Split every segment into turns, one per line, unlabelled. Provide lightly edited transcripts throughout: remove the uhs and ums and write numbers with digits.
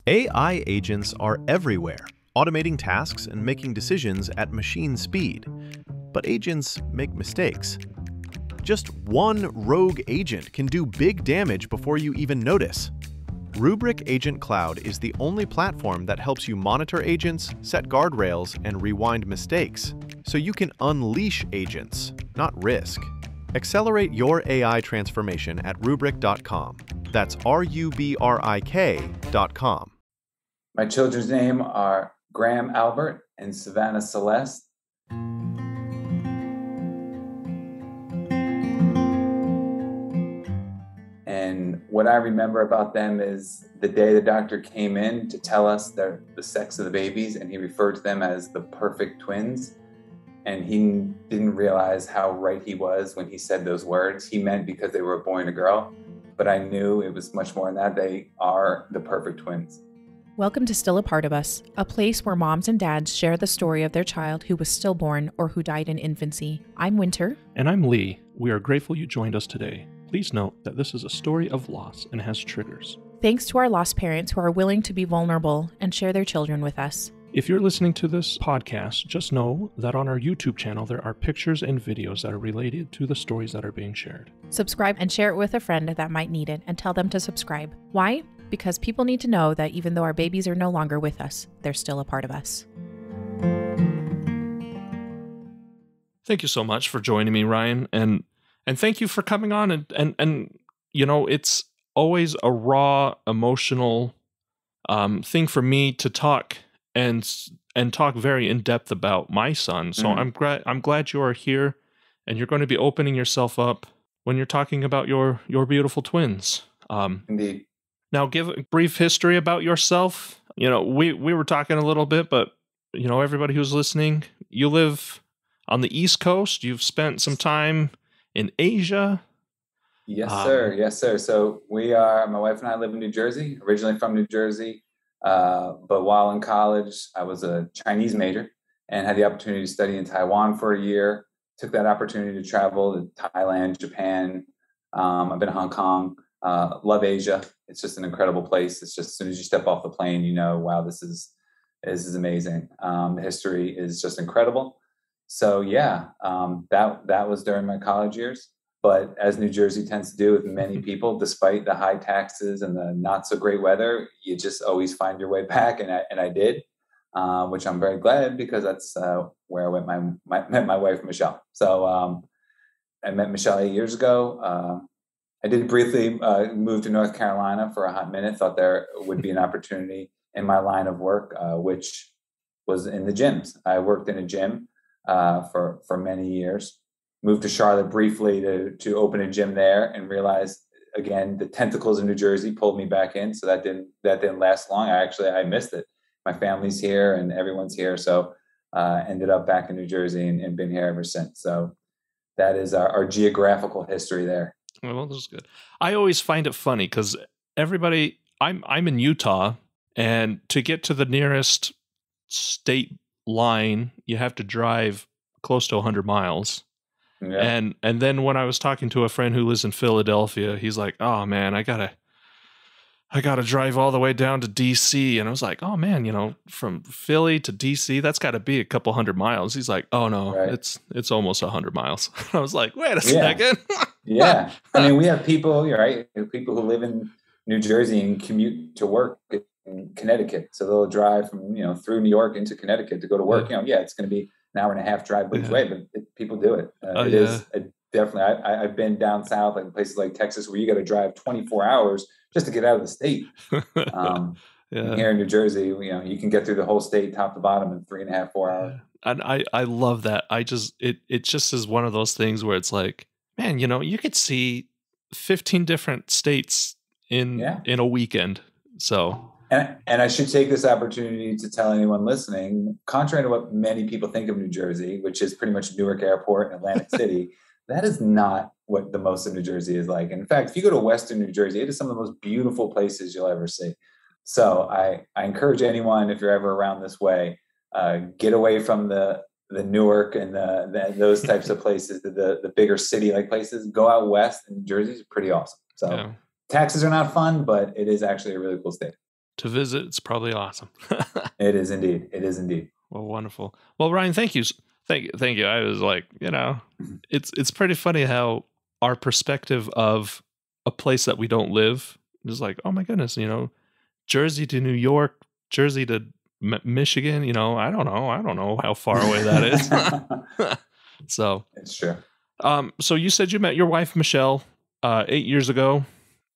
AI agents are everywhere, automating tasks and making decisions at machine speed. But agents make mistakes. Just one rogue agent can do big damage before you even notice. Rubrik Agent Cloud is the only platform that helps you monitor agents, set guardrails, and rewind mistakes, so you can unleash agents, not risk. Accelerate your AI transformation at Rubrik.com. That's RUBRIK.com.
My children's name are Graham Albert and Savannah Celeste. And what I remember about them is the day the doctor came in to tell us the sex of the babies, and he referred to them as the perfect twins. And he didn't realize how right he was when he said those words. He meant because they were a boy and a girl, but I knew it was much more than that. They are the perfect twins.
Welcome to Still a Part of Us, a place where moms and dads share the story of their child who was stillborn or who died in infancy. I'm Winter.
And I'm Lee. We are grateful you joined us today. Please note that this is a story of loss and has triggers.
Thanks to our lost parents who are willing to be vulnerable and share their children with us.
If you're listening to this podcast, just know that on our YouTube channel there are pictures and videos that are related to the stories that are being shared.
Subscribe and share it with a friend that might need it, and tell them to subscribe. Why? Because people need to know that even though our babies are no longer with us, they're still a part of us.
Thank you so much for joining me, Ryan, and thank you for coming on and you know, it's always a raw, emotional thing for me to talk and talk very in depth about my son. So I'm glad you are here, and you're going to be opening yourself up when you're talking about your beautiful twins.
Indeed.
Now, give a brief history about yourself. You know, we were talking a little bit, but you know, everybody who's listening, you live on the East Coast. You've spent some time in Asia.
Yes, sir. Yes, sir. So my wife and I live in New Jersey, originally from New Jersey. But while in college, I was a Chinese major and had the opportunity to study in Taiwan for a year. Took that opportunity to travel to Thailand, Japan. I've been to Hong Kong. Love Asia. It's just an incredible place. It's just as soon as you step off the plane, you know, wow, this is amazing. The history is just incredible. So yeah, that was during my college years. But as New Jersey tends to do with many people, despite the high taxes and the not so great weather, you just always find your way back, and I did, which I'm very glad, because that's where I met my wife Michele. So I met Michele 8 years ago. I did briefly move to North Carolina for a hot minute. Thought there would be an opportunity in my line of work, which was in the gyms. I worked in a gym for many years. Moved to Charlotte briefly to open a gym there, and realized again the tentacles in New Jersey pulled me back in. So that didn't last long. I missed it. My family's here and everyone's here, so ended up back in New Jersey and been here ever since. So that is our geographical history there.
Well, this is good. I always find it funny because everybody, I'm in Utah, and to get to the nearest state line, you have to drive close to 100 miles. Yeah. And then when I was talking to a friend who lives in Philadelphia, he's like, "Oh man, I gotta drive all the way down to DC." And I was like, "Oh man, you know, from Philly to DC, that's got to be a couple hundred miles." He's like, "Oh no, right. It's almost 100 miles." I was like, "Wait a second."
Yeah, I mean, we have people, right? People who live in New Jersey and commute to work in Connecticut, so they'll drive from through New York into Connecticut to go to work. Yeah, it's going to be an hour and a half drive each way, but people do it. Is definitely. I've been down south, like places like Texas, where you got to drive 24 hours just to get out of the state. Here in New Jersey, you can get through the whole state top to bottom in 3.5, 4 hours.
And I love that. It just is one of those things where it's like, man, you could see 15 different states in a weekend. So.
And I should take this opportunity to tell anyone listening, contrary to what many people think of New Jersey, which is pretty much Newark Airport and Atlantic City, that is not what the most of New Jersey is like. And in fact, if you go to Western New Jersey, it is some of the most beautiful places you'll ever see. So I encourage anyone, if you're ever around this way, get away from the Newark and those types of places, the bigger city-like places. Go out west, and New Jersey is pretty awesome. So taxes are not fun, but it is actually a really cool state.
to visit. It's probably awesome.
It is indeed. It is indeed.
Well, wonderful. Well, Ryan, thank you. Thank you. I was like, it's pretty funny how our perspective of a place that we don't live is like, oh my goodness, Jersey to New York, Jersey to Michigan, I don't know how far away that is. So
it's true.
So you said you met your wife, Michele, 8 years ago.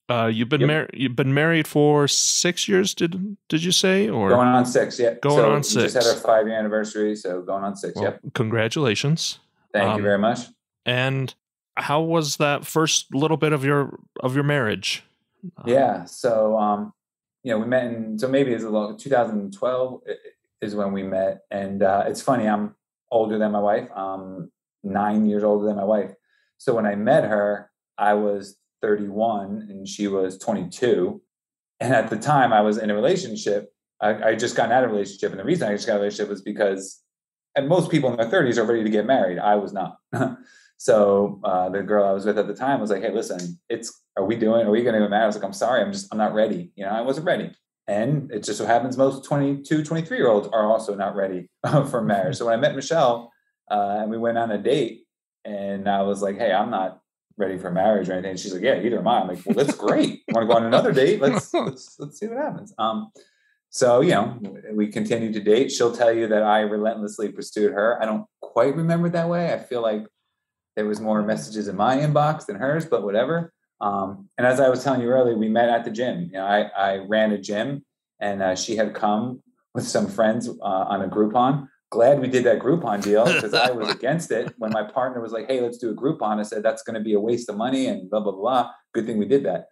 You've been married for 6 years, did you say? Or
going on 6, yeah.
Going on 6.
We just had our 5-year anniversary, so going on 6,
well,
yep.
Congratulations.
Thank you very much.
And how was that first little bit of your marriage?
Yeah, so we met maybe it's 2012 is when we met, and it's funny, I'm older than my wife. I'm 9 years older than my wife. So when I met her, I was 31 and she was 22. And at the time I was in a relationship. I just got out of a relationship. And the reason I just got out of a relationship was because, and most people in their 30s are ready to get married. I was not. So the girl I was with at the time was like, hey, listen, are we going to get married? I was like, I'm sorry. I'm not ready. I wasn't ready. And it just so happens most 22, 23-year-olds are also not ready for marriage. So when I met Michele and we went on a date and I was like, hey, I'm not ready for marriage or anything. And she's like, yeah, either am I. I'm like, well, that's great. Want to go on another date? Let's see what happens. So, we continued to date. She'll tell you that I relentlessly pursued her. I don't quite remember it that way. I feel like there was more messages in my inbox than hers, but whatever. And as I was telling you earlier, we met at the gym. I ran a gym and she had come with some friends on a Groupon. Glad we did that Groupon deal because I was against it. When my partner was like, hey, let's do a Groupon, I said, that's going to be a waste of money and blah, blah, blah. Good thing we did that.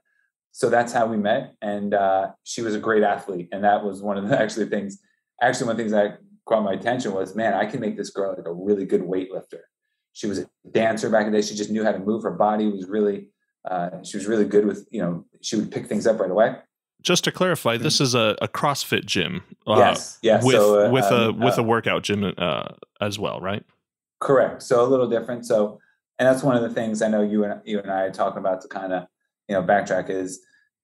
So that's how we met. And she was a great athlete. And that was one of the one of the things that caught my attention was, man, I can make this girl like a really good weightlifter. She was a dancer back in the day. She just knew how to move. Her body was really, she was really good with, she would pick things up right away.
Just to clarify, this is a CrossFit gym.
Yes.
With a workout gym as well, right?
Correct. So a little different. So, and that's one of the things I know you and I are talking about to kind of, backtrack is,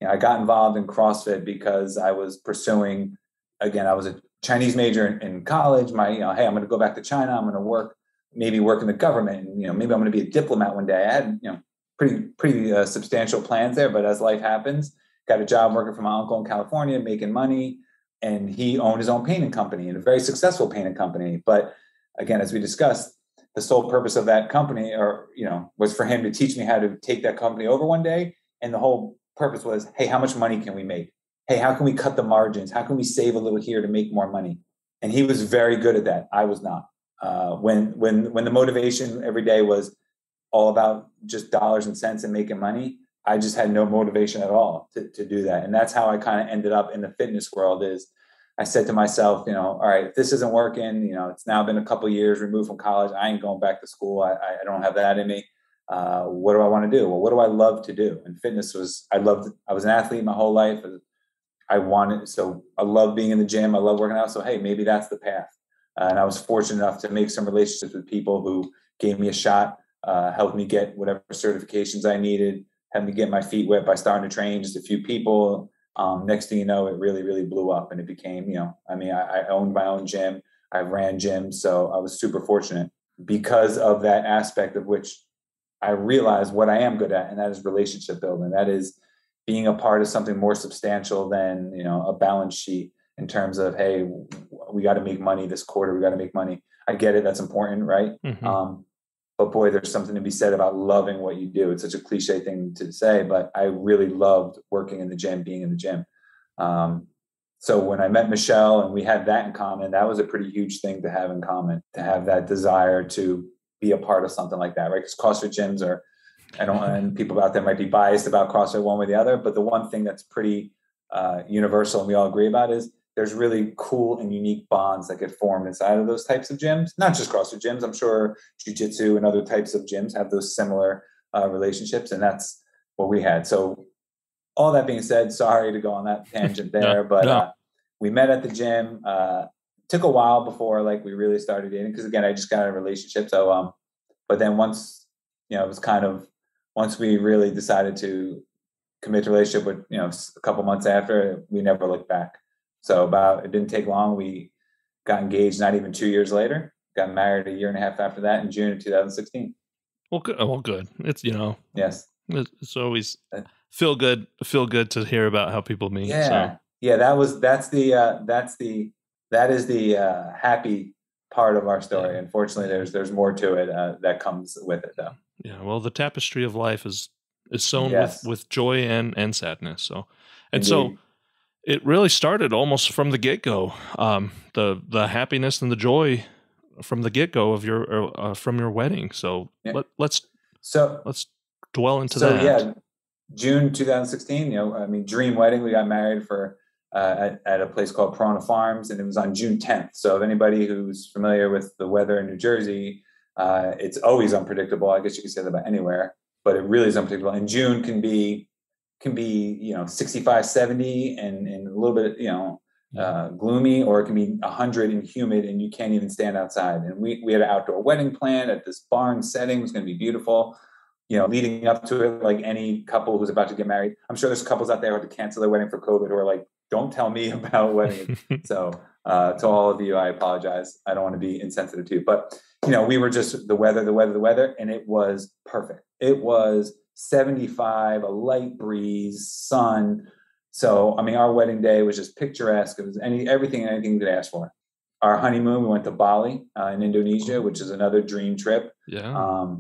I got involved in CrossFit because I was pursuing, again, I was a Chinese major in college. My, hey, I'm going to go back to China. I'm going to maybe work in the government. And, maybe I'm going to be a diplomat one day. I had, pretty substantial plans there, but as life happens, got a job working for my uncle in California, making money, and he owned his own painting company and a very successful painting company. But again, as we discussed, the sole purpose of that company, was for him to teach me how to take that company over one day. And the whole purpose was, hey, how much money can we make? Hey, how can we cut the margins? How can we save a little here to make more money? And he was very good at that. I was not. When the motivation every day was all about just dollars and cents and making money, I just had no motivation at all to do that. And that's how I kind of ended up in the fitness world. Is I said to myself, all right, if this isn't working, it's now been a couple of years removed from college. I ain't going back to school. I don't have that in me. What do I want to do? Well, what do I love to do? And fitness I was an athlete my whole life. I love being in the gym. I love working out. So, hey, maybe that's the path. And I was fortunate enough to make some relationships with people who gave me a shot, helped me get whatever certifications I needed, had me get my feet wet by starting to train just a few people. Next thing you know, it really, really blew up and it became, I owned my own gym. I ran gyms. So I was super fortunate because of that aspect of which I realized what I am good at. And that is relationship building. That is being a part of something more substantial than, a balance sheet in terms of, hey, we got to make money this quarter. We got to make money. I get it. That's important. Right. Mm-hmm. But boy, there's something to be said about loving what you do. It's such a cliche thing to say, but I really loved working in the gym, being in the gym. So when I met Michele and we had that in common, that was a pretty huge thing to have in common, to have that desire to be a part of something like that, right? Because CrossFit gyms and people out there might be biased about CrossFit one way or the other, but the one thing that's pretty universal and we all agree about is there's really cool and unique bonds that get formed inside of those types of gyms. Not just CrossFit gyms. I'm sure jiu-jitsu and other types of gyms have those similar relationships. And that's what we had. So all that being said, sorry to go on that tangent there, but we met at the gym. Took a while before we really started dating. Cause again, I just got out of a relationship. So, but then once, it was kind of, once we really decided to commit to a relationship with, a couple months after, we never looked back. So it didn't take long. We got engaged not even 2 years later, got married a year and a half after that in June of 2016.
Well, good. Well, good. It's,
Yes.
It's always feel good to hear about how people meet.
Yeah.
So.
Yeah. That is the happy part of our story. Yeah. Unfortunately, there's more to it that comes with it, though.
Yeah. Well, the tapestry of life is sewn with joy and sadness. So, and
Indeed.
So it really started almost from the get-go. The happiness and the joy from the get-go of your from your wedding. So yeah. let's dwell into that.
Yeah, June 2016. Dream wedding. We got married at a place called Corona Farms, and it was on June 10th. So if anybody who's familiar with the weather in New Jersey, it's always unpredictable. I guess you could say that about anywhere, but it really is unpredictable. And June can be 65, 70 and a little bit, gloomy, or it can be 100 and humid and you can't even stand outside. And we had an outdoor wedding planned at this barn setting. It was going to be beautiful. Leading up to it, like any couple who's about to get married, I'm sure there's couples out there who had to cancel their wedding for COVID who are like, don't tell me about wedding. So to all of you, I apologize. I don't want to be insensitive to you, but we were just the weather, and it was perfect. It was 75, a light breeze, sun. So, our wedding day was just picturesque. It was everything you could ask for. Our honeymoon, we went to Bali in Indonesia, which is another dream trip.
Yeah.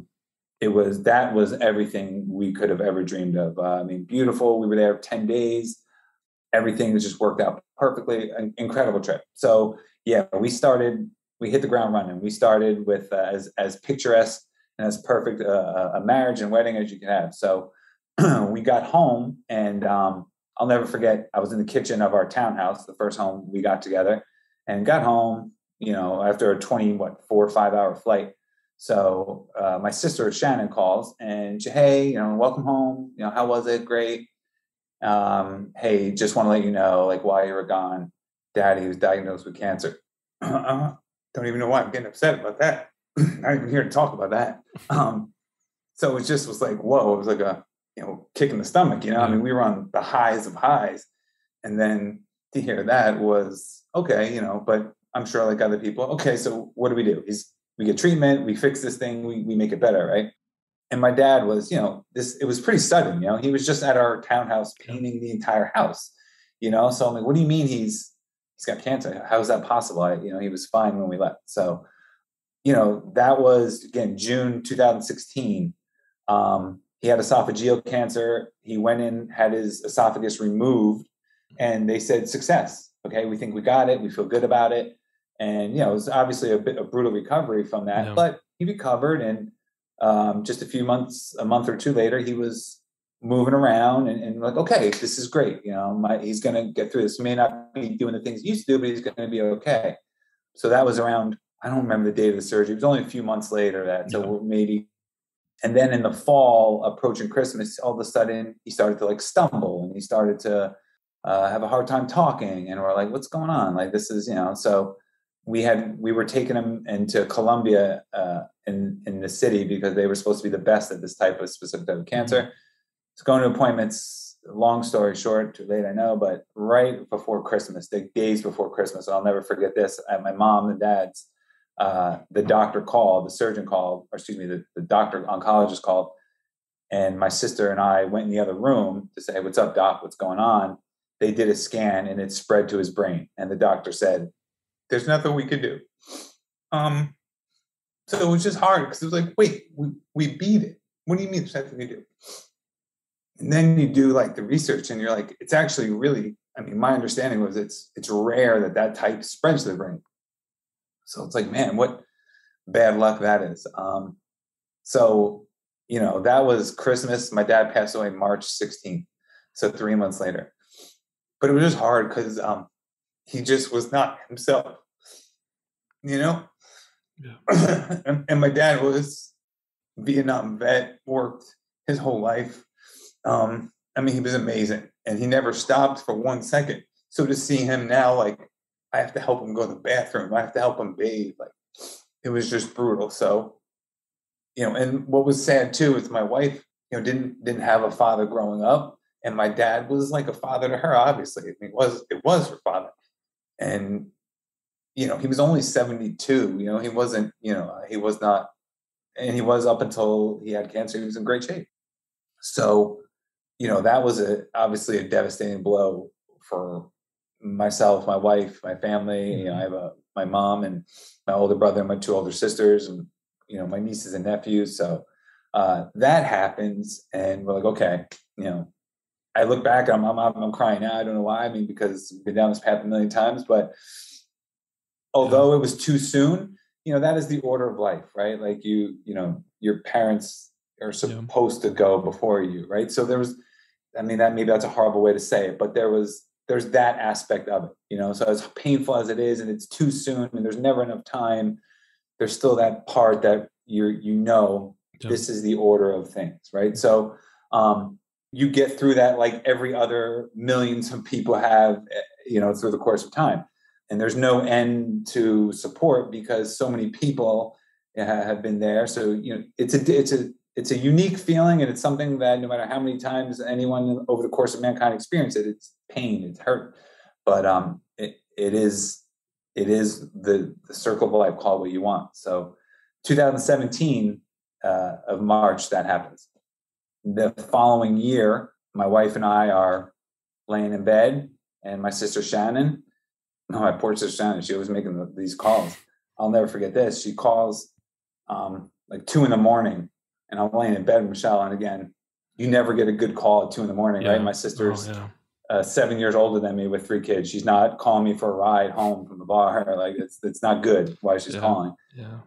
That was everything we could have ever dreamed of. Beautiful. We were there 10 days. Everything just worked out perfectly. An incredible trip. So yeah, we hit the ground running. We started with as picturesque and as perfect a marriage and wedding as you can have. So we got home, and I'll never forget, I was in the kitchen of our townhouse, the first home we got together, and got home, after a 4 or 5 hour flight. So my sister Shannon calls and she, hey, welcome home. How was it? Great. Hey, just want to let you know, while you were gone, Daddy was diagnosed with cancer. Don't even know why I'm getting upset about that. Not even here to talk about that. So it just was like, whoa, it was like a, kick in the stomach, Yeah. We were on the highs of highs. And then to hear that was okay, but I'm sure like other people, okay, so what do? We get treatment, we fix this thing, we make it better, right? And my dad was, it was pretty sudden, he was just at our townhouse painting the entire house, So I'm like, what do you mean he's got cancer? How is that possible? He was fine when we left. So, that was, again, June 2016. He had esophageal cancer. He went in, had his esophagus removed, and they said, success. Okay, we think we got it. We feel good about it. And, it was obviously a brutal recovery from that, but he recovered. And just a month or two later, he was moving around and like, okay, this is great. He's going to get through this. He may not be doing the things he used to do, but he's going to be okay. So that was around, I don't remember the date of the surgery. It was only a few months later so maybe. And then in the fall, approaching Christmas, all of a sudden he started to stumble, and he started to have a hard time talking. And we're like, what's going on? This is, so we were taking him into Colombia in the city because they were supposed to be the best at this specific type of cancer. Mm-hmm. It's going to appointments, long story short, too late, I know, but right before Christmas, the days before Christmas, I'll never forget this, at my mom and dad's, the doctor called, the surgeon called, or excuse me, the doctor oncologist called, and my sister and I went in the other room to say, what's up, doc, what's going on? They did a scan and it spread to his brain. And the doctor said, there's nothing we could do. So it was just hard because it was like, wait, we beat it. What do you mean there's nothing we do? And then you do the research and you're like, it's actually really, my understanding was it's rare that type spreads to the brain. So it's like, man, what bad luck that is. So, that was Christmas. My dad passed away March 16th. So 3 months later. But it was just hard because he just was not himself, Yeah. And my dad was Vietnam vet, worked his whole life. He was amazing, and he never stopped for 1 second. So to see him now, I have to help him go to the bathroom. I have to help him bathe. It was just brutal. So, and what was sad too is my wife, didn't have a father growing up. And my dad was like a father to her, obviously. It was her father. And, he was only 72, he wasn't, he was not, and he was up until he had cancer, he was in great shape. So, that was obviously a devastating blow for myself, my wife, my family. I have my mom and my older brother and my 2 older sisters and, my nieces and nephews. So that happens and we're like, okay, I look back and I'm crying now. I don't know why. I mean, because we've been down this path a million times, but although it was too soon, that is the order of life, right? Like your parents are supposed to go before you, right? So maybe that's a horrible way to say it, but there's that aspect of it, so as painful as it is, and it's too soon and there's never enough time, there's still that part that this is the order of things, right? So, you get through that like every other millions of people have, through the course of time. And there's no end to support because so many people have been there. So, it's a unique feeling, and it's something that no matter how many times anyone over the course of mankind experience it, it's pain, it's hurt. But it is the circle of life, call it what you want. So 2017 of March, that happens. The following year, my wife and I are laying in bed, and my sister Shannon, my poor sister Shannon, she was making these calls. I'll never forget this. She calls like 2 a.m, and I'm laying in bed with Michele. And again, you never get a good call at 2 a.m, right? My sister's 7 years older than me with 3 kids. She's not calling me for a ride home from the bar. Like it's not good why she's calling.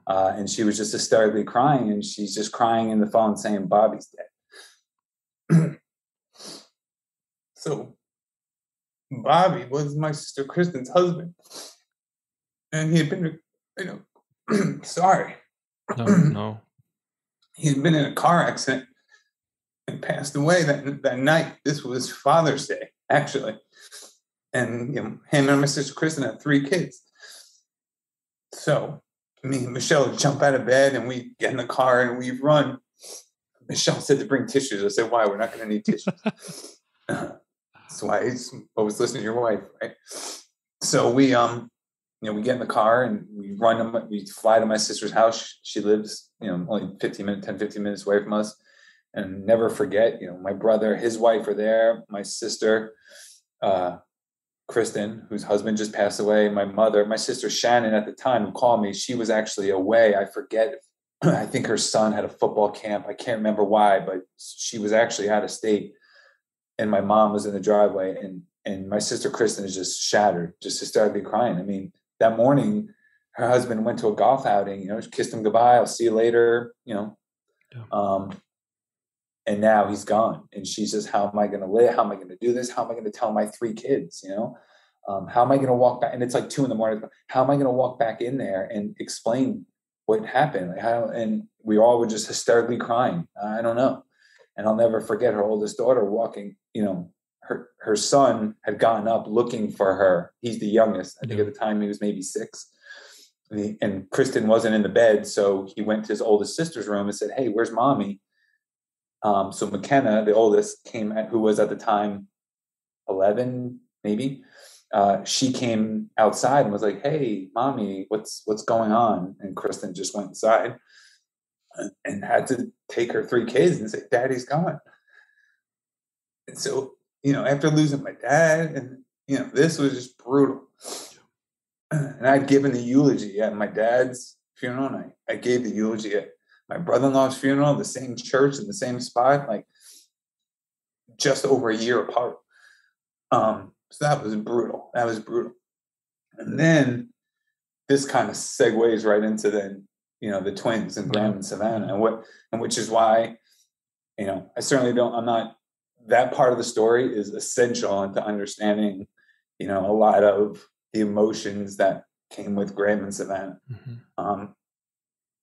And she was just hysterically crying, and she's just crying in the phone saying, Bobby's dead. So Bobby was my sister Kristen's husband, and he had been, sorry.
No.
He had been in a car accident and passed away that night. This was Father's Day, actually. And him and my sister Kristen had 3 kids. So me and Michele jump out of bed and we get in the car and we run. Michele said to bring tissues. I said, why? We're not going to need tissues. That's why I always listen to your wife, right? So we we get in the car and we we fly to my sister's house. She lives, only 10, 15 minutes away from us. And never forget, my brother, his wife are there. My sister, Kristen, whose husband just passed away. My mother, my sister Shannon at the time who called me, she was actually away. I forget. I think her son had a football camp. I can't remember why, but she was actually out of state. And my mom was in the driveway, and my sister Kristen is just shattered, just hysterically crying. I mean, that morning, her husband went to a golf outing, she kissed him goodbye. I'll see you later, and now he's gone. And she says, how am I going to live? How am I going to do this? How am I going to tell my 3 kids, how am I going to walk back? And it's like 2 a.m. How am I going to walk back in there and explain what happened? And we all were just hysterically crying. I don't know. And I'll never forget her oldest daughter walking, her son had gotten up looking for her. He's the youngest. I think at the time he was maybe 6. And Kristen wasn't in the bed. So he went to his oldest sister's room and said, hey, where's mommy? So McKenna, the oldest, who was at the time 11, maybe. She came outside and was like, hey, mommy, what's going on? And Kristen just went inside and had to take her 3 kids and say, daddy's gone. And so, after losing my dad, and, this was just brutal. And I'd given the eulogy at my dad's funeral, and I gave the eulogy at my brother-in-law's funeral, the same church in the same spot, like just over a year apart. So that was brutal. And then this kind of segues right into the twins and Graham and Savannah, and which is why, I certainly I'm not, that part of the story is essential into understanding, a lot of the emotions that came with Graham and Savannah.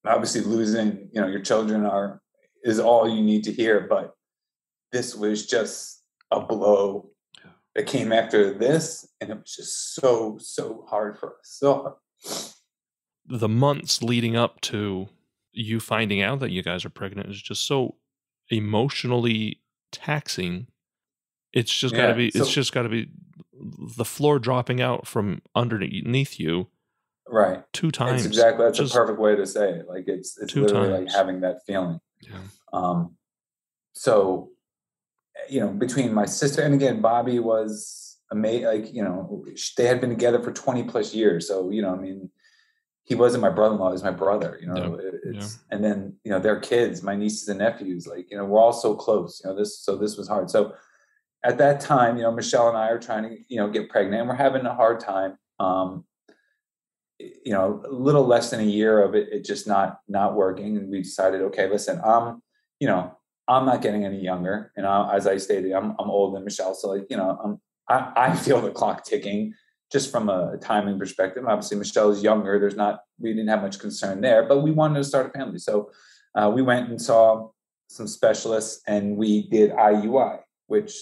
Obviously losing, your children is all you need to hear, but this was just a blow that came after this, and it was just so hard for us. So hard.
The months leading up to you finding out that you guys are pregnant is just so emotionally taxing. It's just got to be. It's just got to be the floor dropping out from underneath you.
Right.
2 times.
That's a perfect way to say it. Like it's literally
times.
like having that feeling.
Yeah.
So, between my sister and again, Bobby was amazing. Like, they had been together for 20 plus years. So, he wasn't my brother-in-law, he was my brother, and then, their kids, my nieces and nephews, like, we're all so close, this was hard. So at that time, Michele and I are trying to, get pregnant, and we're having a hard time. A little less than a year of it just not working. And we decided, okay, listen, I'm not getting any younger. And as I stated, I'm older than Michele. So like, I feel the clock ticking just from a timing perspective. Obviously Michele is younger. We didn't have much concern there, but we wanted to start a family. So we went and saw some specialists, and we did IUI, which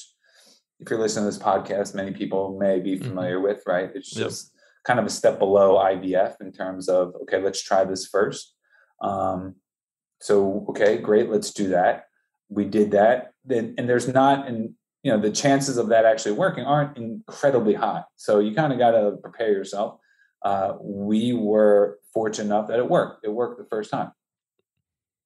if you're listening to this podcast, many people may be familiar with, right? It's just kind of a step below IVF in terms of, okay, let's try this first. So, okay, great. Let's do that. We did that. And there's not, the chances of that actually working aren't incredibly high. So you kind of got to prepare yourself. We were fortunate enough that it worked. It worked the first time.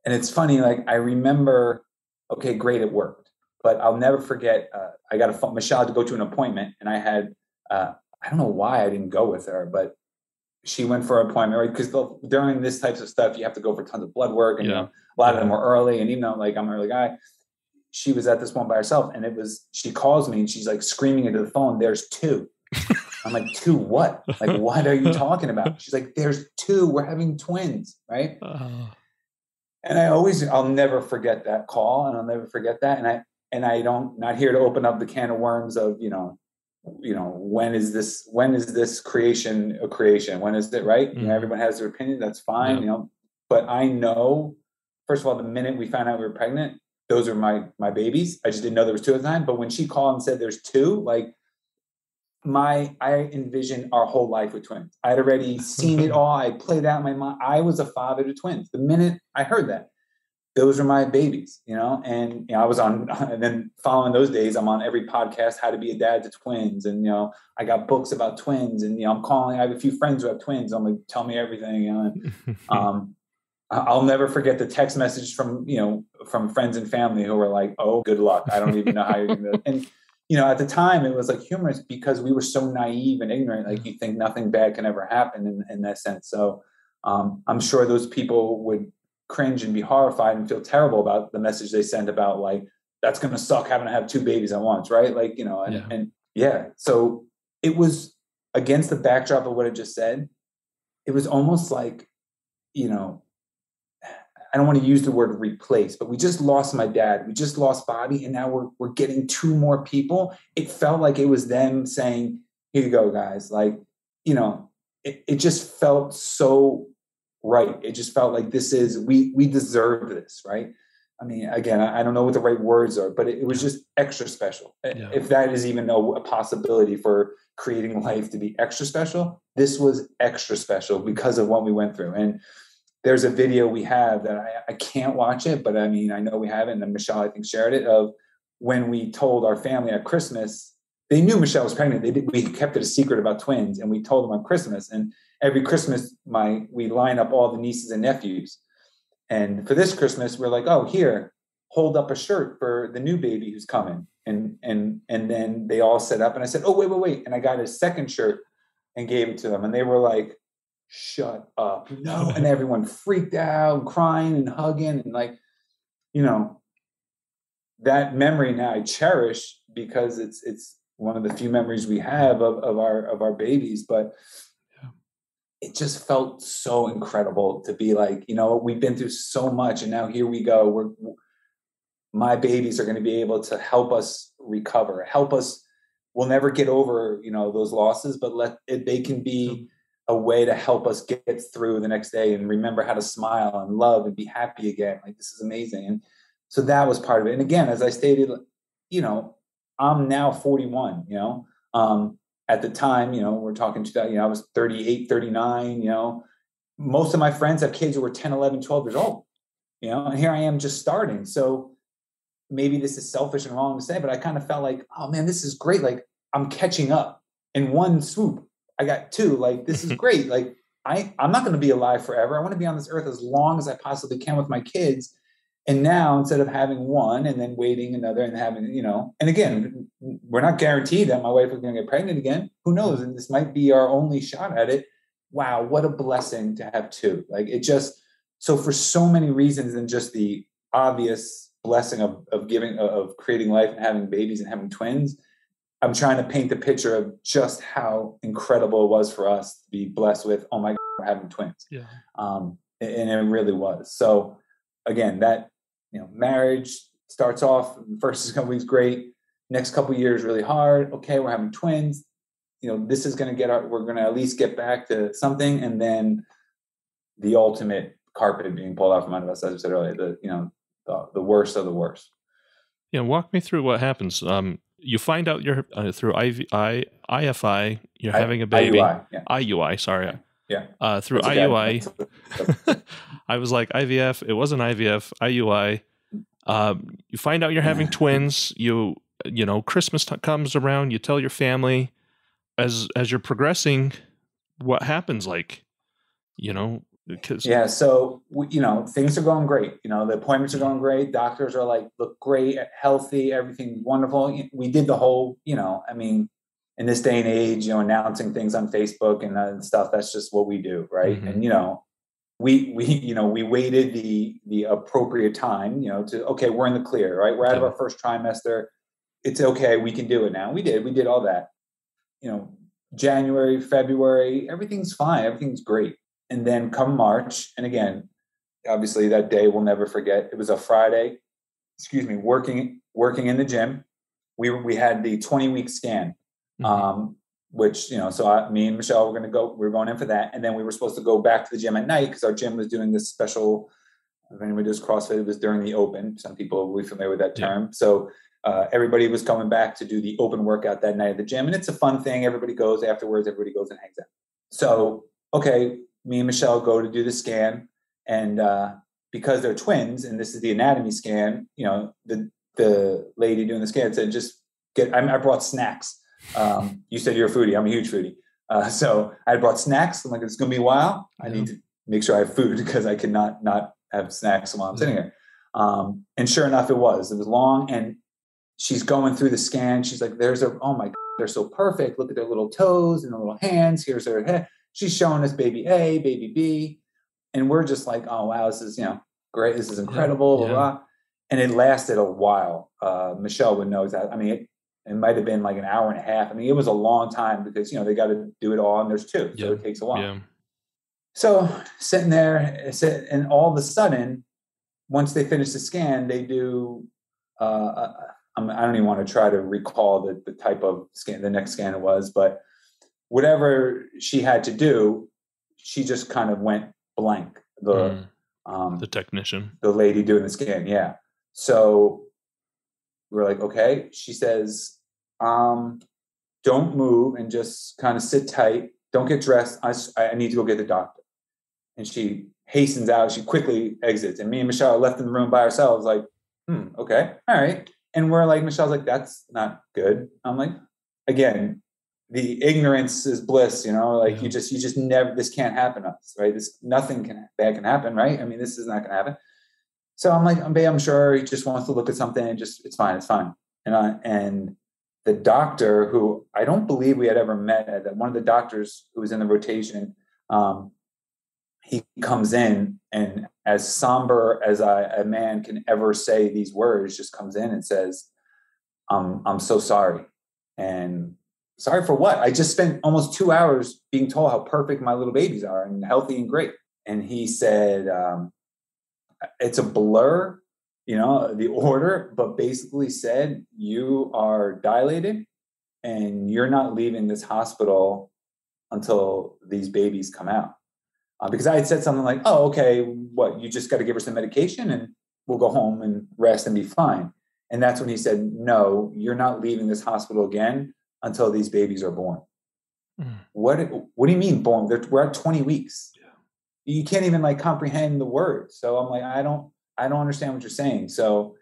And it's funny, like I remember, okay, great, it worked. But I'll never forget, I got a phone, Michele to go to an appointment, and I had, I don't know why I didn't go with her, but she went for an appointment, right? Because during this types of stuff, you have to go for tons of blood work, and a lot of them were early. And even though like I'm an early guy, she was at this one by herself, and she calls me and she's like screaming into the phone, "There's 2." I'm like, 2 what? Like, what are you talking about? She's like, "There's 2. We're having twins," right? And I'll never forget that call, and I'll never forget that. And I not here to open up the can of worms of, when is this creation a creation? When is it, right? Everyone has their opinion. That's fine, but I know, first of all, the minute we found out we were pregnant, those are my babies. I just didn't know there was 2 at the time. But when she called and said there's 2, like I envisioned our whole life with twins. I'd already seen it all. I played out in my mind. I was a father to twins. The minute I heard that, those are my babies, and I was on, and then following those days, I'm on every podcast, how to be a dad to twins. And, I got books about twins, and, I have a few friends who have twins. I'm like, tell me everything. And, I'll never forget the text message from friends and family who were like, "Oh, good luck. I don't even know how you're going to," and, at the time it was like humorous because we were so naive and ignorant. Like you think nothing bad can ever happen in that sense. So, I'm sure those people would cringe and be horrified and feel terrible about the message they sent about like, that's going to suck having to have 2 babies at once. Right. Like, so it was against the backdrop of what I just said. It was almost like, I don't want to use the word replace, but we just lost my dad. We just lost Bobby. And now we're getting 2 more people. It felt like it was them saying, "Here you go, guys." Like, it just felt so right. It just felt like we deserve this, right? I mean, again, I don't know what the right words are, but it was just extra special. Yeah. If that is even a possibility for creating life to be extra special, this was extra special because of what we went through. And there's a video we have that I can't watch it, but I mean, I know we have it, and then Michele, I think, shared it, of when we told our family at Christmas. They knew Michele was pregnant. We kept it a secret about twins, and we told them on Christmas. And every Christmas, we line up all the nieces and nephews. And for this Christmas, we're like, "Oh, here, hold up a shirt for the new baby who's coming." And then they all set up, and I said, "Oh, wait." And I got a second shirt and gave it to them. And they were like, "Shut up." No. And everyone freaked out, crying and hugging. And like, that memory now I cherish because it's one of the few memories we have of our babies. But it just felt so incredible to be like, we've been through so much, and now here we go. My babies are going to be able to help us recover, help us. We'll never get over, those losses, but they can be a way to help us get through the next day and remember how to smile and love and be happy again. Like, this is amazing. And so that was part of it. And again, as I stated, I'm now 41, at the time, we're talking to that, I was 38, 39, most of my friends have kids who were 10, 11, 12 years old, and here I am just starting. So maybe this is selfish and wrong to say, but I kind of felt like, oh man, this is great. Like I'm catching up in one swoop. I got two. Like, this is great. Like I'm not going to be alive forever. I want to be on this earth as long as I possibly can with my kids. And now, instead of having one and then waiting another and having, and again, we're not guaranteed that my wife is going to get pregnant again. Who knows? And this might be our only shot at it. Wow, what a blessing to have two. Like so for so many reasons than just the obvious blessing of creating life and having babies and having twins, I'm trying to paint the picture of just how incredible it was for us to be blessed with, oh my God, we're having twins.
Yeah.
And it really was. So again, that, marriage starts off, first couple weeks, great. Next couple years, really hard. Okay, we're having twins. This is going to we're going to at least get back to something. And then the ultimate carpet being pulled out from under us, as I said earlier, the worst of the worst.
Yeah. Walk me through what happens. You find out you're through IFI, you're having a baby.
IUI, yeah.
IUI, sorry.
Yeah.
Through IUI. I was like IVF. It wasn't IVF. IUI. You find out you're having twins. Christmas comes around. You tell your family. As you're progressing, what happens?
Yeah. So things are going great. The appointments are going great. Doctors are like, look great, healthy, everything's wonderful. We did the whole, in this day and age, announcing things on Facebook and stuff. That's just what we do, right?
Mm-hmm.
And we waited the appropriate time, to, okay, we're in the clear, right? We're out of our first trimester. It's okay. We can do it now. We did all that. January, February, everything's fine. Everything's great. And then come March, and again, obviously that day we'll never forget. It was a Friday. Working in the gym. We had the 20-week scan.
Mm-hmm.
Which, so me and Michele we're going in for that. And then we were supposed to go back to the gym at night because our gym was doing this special, if anybody does CrossFit, it was during the open. Some people will be familiar with that term. Yeah. So everybody was coming back to do the open workout that night at the gym. And it's a fun thing. Everybody goes afterwards. Everybody goes and hangs out. So, okay, me and Michele go to do the scan. And because they're twins, and this is the anatomy scan, the lady doing the scan said, I brought snacks. You said you're a foodie. I'm a huge foodie. So I brought snacks. I'm like, it's going to be a while. I need to make sure I have food because I cannot not have snacks while I'm sitting here. And sure enough, it was long. And she's going through the scan. She's like, oh my God, they're so perfect. Look at their little toes and their little hands. Here's her head. She's showing us baby A, baby B. And we're just like, oh, wow, this is, great. This is incredible. Yeah. Blah, blah. And it lasted a while. Michele would know that. I mean, it might have been like an hour and a half. I mean, it was a long time because, they got to do it all and there's two. So it takes a while. Yeah. So sitting there, and all of a sudden, once they finish the scan, they do, I don't even want to try to recall the type of scan, the next scan it was, but whatever she had to do, she just kind of went blank. The
technician,
the lady doing the scan. Yeah. So we're like, okay. She says, don't move and just kind of sit tight. Don't get dressed. I need to go get the doctor. And she hastens out. She quickly exits. And me and Michele are left in the room by ourselves like, okay. All right. And we're like, Michelle's like, that's not good. I'm like, again, the ignorance is bliss, you just never, this can't happen to us, right? Nothing bad can happen, right? I mean, this is not going to happen. So I'm like, I'm sure he just wants to look at something and it's fine. And the doctor, who I don't believe we had ever met, one of the doctors who was in the rotation, he comes in, and as somber as a man can ever say these words, just comes in and says, I'm so sorry. And sorry for what? I just spent almost 2 hours being told how perfect my little babies are and healthy and great. And he said, it's a blur, the order, but basically said, you are dilated and you're not leaving this hospital until these babies come out. Because I had said something like, oh, okay, what, you just got to give her some medication and we'll go home and rest and be fine. And that's when he said, no, you're not leaving this hospital again until these babies are born. What do you mean born? We're at 20 weeks. Yeah. You can't even comprehend the words. So I'm like, I don't understand what you're saying. So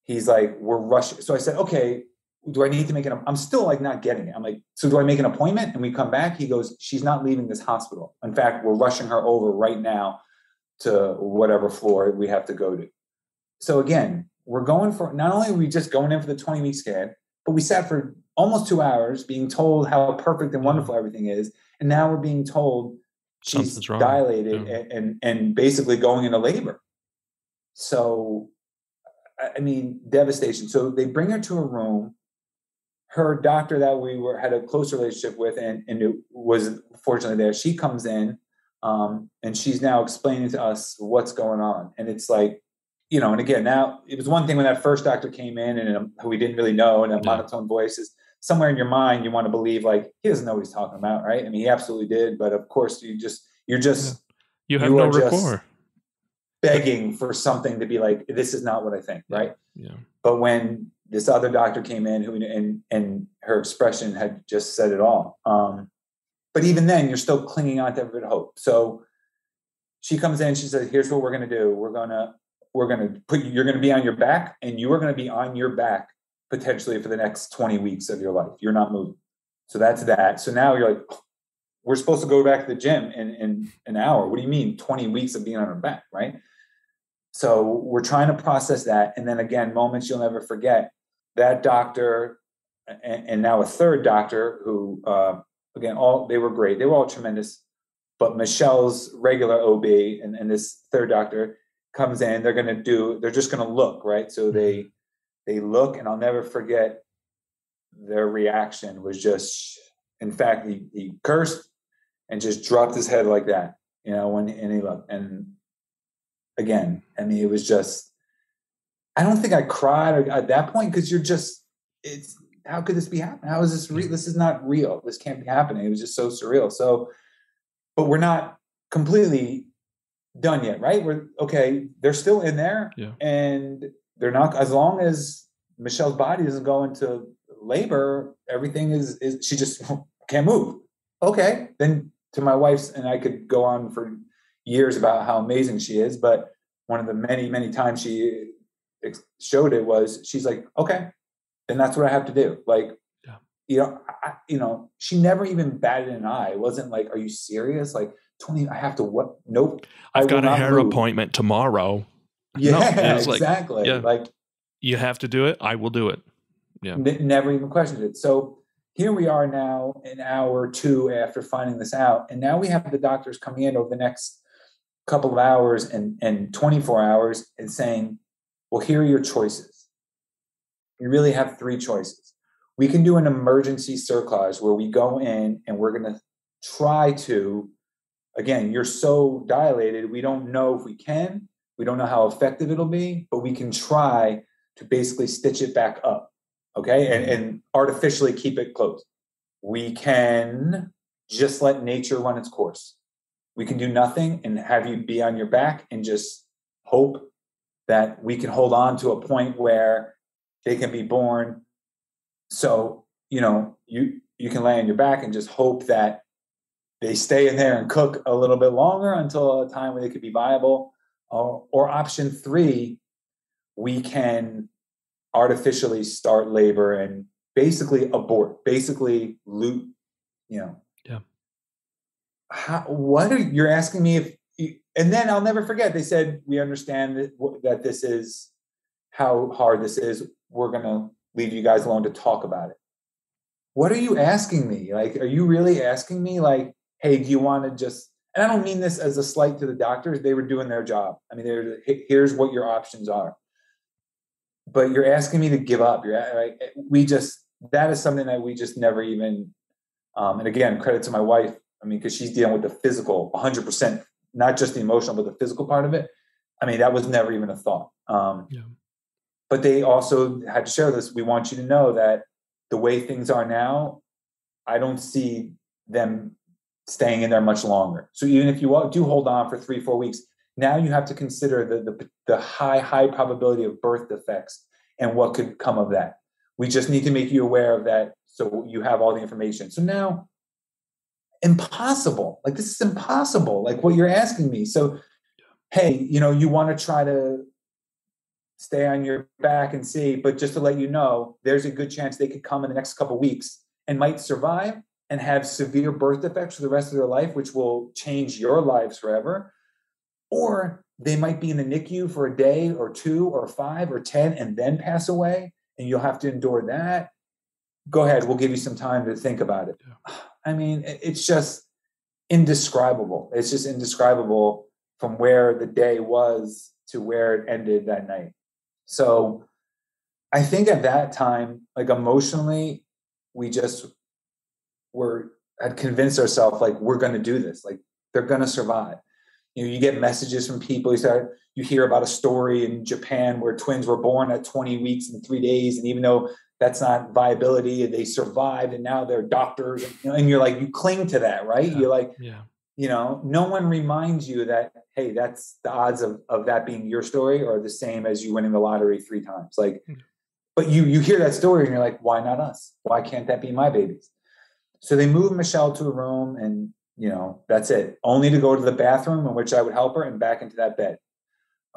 he's like, we're rushing. So I said, okay, do I need to make I'm still like not getting it. I'm like, so do I make an appointment? And we come back. He goes, she's not leaving this hospital. In fact, we're rushing her over right now to whatever floor we have to go to. So again, we're going for, not only are we just going in for the 20-week scan, but we sat for almost 2 hours being told how perfect and wonderful everything is. And now we're being told she's dilated and basically going into labor. So, I mean, devastation. So they bring her to a room. Her doctor that we had a close relationship with, and it was fortunately there. She comes in, and she's now explaining to us what's going on. And it's like, you know, and again, now it was one thing when that first doctor came in and who we didn't really know, and a monotone voice is somewhere in your mind. You want to believe like he doesn't know what he's talking about, right? I mean, he absolutely did, but of course, you have no rapport. Begging for something to be like, this is not what I think, right?
Yeah.
But when this other doctor came in, and her expression had just said it all. But even then, you're still clinging on to every bit of hope. So she comes in, she says, "Here's what we're going to do. We're going to put you're going to be on your back, and you are going to be on your back potentially for the next 20 weeks of your life. You're not moving." So that's that. So now you're like, we're supposed to go back to the gym in an hour. What do you mean 20 weeks of being on our back, right? So we're trying to process that. And then again, moments you'll never forget. That doctor and now a third doctor who, again, they were great. They were all tremendous. But Michelle's regular OB and this third doctor comes in. They're just going to look, right? So they look, and I'll never forget their reaction was just, in fact, he cursed and just dropped his head like that, you know, and he looked. And again, I mean, it was just, I don't think I cried at that point, because how could this be happening? How is this real? This is not real. This can't be happening. It was just so surreal. So, but we're not completely done yet, right? They're still in there, and they're not, as long as Michelle's body doesn't go into labor, everything is she just can't move. Okay. Then to my wife's, and I could go on for years about how amazing she is, but one of the many, many times she showed it was, she's like, okay, then that's what I have to do. Like, she never even batted an eye. It wasn't like, are you serious? Like, 20, I have to what? Nope.
I've got a hair appointment tomorrow.
Yeah, exactly. Like,
you have to do it. I will do it. Yeah.
Never even questioned it. So here we are now, an hour or two after finding this out. And now we have the doctors coming in over the next couple of hours and 24 hours and saying, well, here are your choices. You really have 3 choices. We can do an emergency cerclage where we go in and we're going to try to, again, you're so dilated, we don't know if we can. We don't know how effective it'll be, but we can try to basically stitch it back up. Okay. And artificially keep it closed. We can just let nature run its course. We can do nothing and have you be on your back and just hope that we can hold on to a point where they can be born. So, you can lay on your back and just hope that they stay in there and cook a little bit longer until a time where they could be viable. Or option 3, we can artificially start labor and basically abort, basically loot, Yeah. You're asking me and then I'll never forget, they said, we understand that this is how hard this is. We're going to leave you guys alone to talk about it. What are you asking me? Like, are you really asking me like, hey, do you want to just, and I don't mean this as a slight to the doctors. They were doing their job. I mean, here's what your options are. But you're asking me to give up. That is something that we just never even, and again, credit to my wife. I mean, because she's dealing with the physical 100%, not just the emotional, but the physical part of it. I mean, that was never even a thought. But they also had to share this. We want you to know that the way things are now, I don't see them staying in there much longer. So even if you do hold on for 3-4 weeks, now you have to consider the high probability of birth defects and what could come of that. We just need to make you aware of that so you have all the information. So now, impossible. Like, this is impossible. Like what you're asking me. So, hey, you want to try to stay on your back and see, but just to let you know, there's a good chance they could come in the next couple of weeks and might survive and have severe birth defects for the rest of their life, which will change your lives forever. Or they might be in the NICU for a day or 2 or 5 or 10 and then pass away, and you'll have to endure that. Go ahead, we'll give you some time to think about it. Yeah. I mean, it's just indescribable. It's just indescribable from where the day was to where it ended that night. So I think at that time, like emotionally, we just had convinced ourselves, like, we're going to do this. Like, they're going to survive. You know, you get messages from people. You hear about a story in Japan where twins were born at 20 weeks and 3 days. And even though that's not viability, they survived and now they're doctors, and you're like, you cling to that, right? Yeah. You're like, you know, no one reminds you that, hey, that's the odds of that being your story are the same as you winning the lottery 3 times. Like, but you hear that story and you're like, why not us? Why can't that be my babies? So they moved Michele to a room, and, you know, that's it. Only to go to the bathroom, in which I would help her, and back into that bed.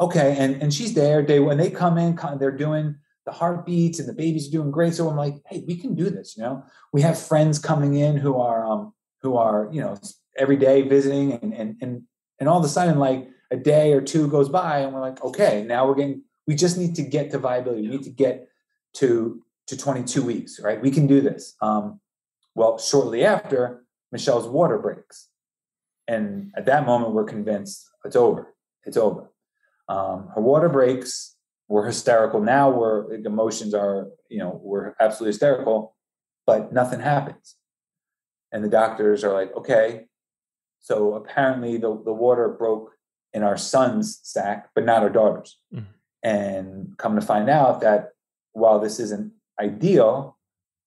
Okay. And she's there. When they come in, they're doing the heartbeats and the baby's doing great. So I'm like, hey, we can do this. You know, we have friends coming in who are, you know, every day visiting, and all of a sudden, like, a day or 2 goes by and we're like, okay, now we just need to get to viability. We need to get to 22 weeks, right? We can do this. Well, shortly after, Michelle's water breaks. And at that moment, we're convinced it's over. It's over. Her water breaks. We're hysterical. Now emotions are, you know, we're absolutely hysterical, but nothing happens. And the doctors are like, okay. So apparently the water broke in our son's sac, but not our daughter's. Mm. And come to find out that while this isn't ideal,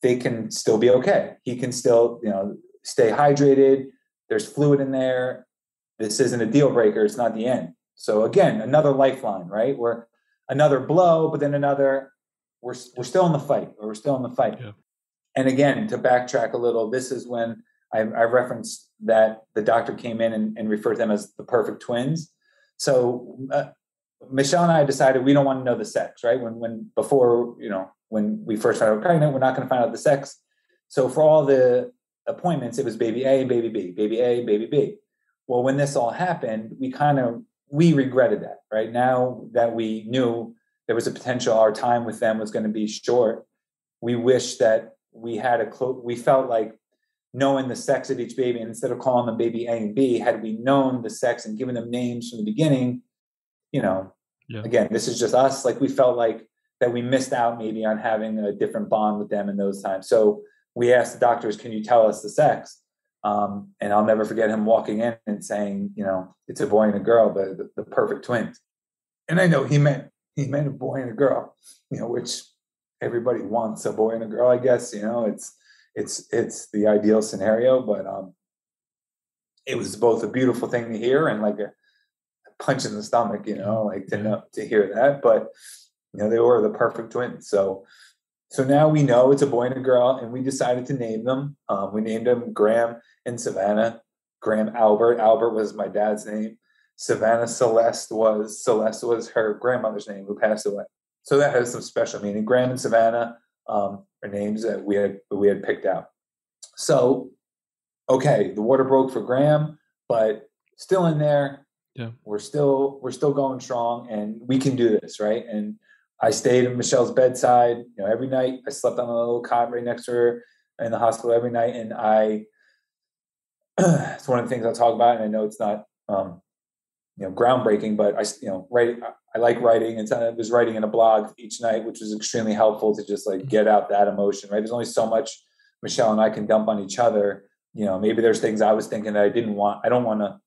they can still be okay. He can still, you know, stay hydrated. There's fluid in there. This isn't a deal breaker. It's not the end. So again, another lifeline, right? We're another blow, but then another, we're still in the fight, or we're still in the fight. Yeah. And again, to backtrack a little, this is when I referenced that the doctor came in and referred to them as the perfect twins. So Michele and I decided we don't want to know the sex, right? Before, you know, when we first found out pregnant, we're not going to find out the sex. So for all the appointments, it was baby A and baby B, baby A, baby B. Well, when this all happened, we regretted that, right? Now that we knew there was a potential, our time with them was going to be short. We wish that we felt like knowing the sex of each baby, and instead of calling them baby A and B, had we known the sex and given them names from the beginning, you know, Again, this is just us. Like, we felt like that we missed out maybe on having a different bond with them in those times. So we asked the doctors, can you tell us the sex? And I'll never forget him walking in and saying, you know, it's a boy and a girl, the perfect twins. And I know he meant a boy and a girl, you know, which everybody wants, a boy and a girl, I guess. You know, it's the ideal scenario, but it was both a beautiful thing to hear and like a punch in the stomach, you know, like to hear that. But you know, they were the perfect twins. So now we know it's a boy and a girl, and we decided to name them. We named them Graham and Savannah. Graham Albert. Albert was my dad's name. Savannah Celeste was her grandmother's name, who passed away. So that has some special meaning. Graham and Savannah are names that we had picked out. So, okay, the water broke for Graham, but still in there. Yeah, we're still going strong, and we can do this, right? And I stayed at Michelle's bedside, you know, every night. I slept on a little cot right next to her in the hospital every night, and it's one of the things I'll talk about. And I know it's not, groundbreaking, but I like writing, and I was writing in a blog each night, which was extremely helpful to just like get out that emotion, right? There's only so much Michele and I can dump on each other. You know, maybe there's things I was thinking that I don't want to,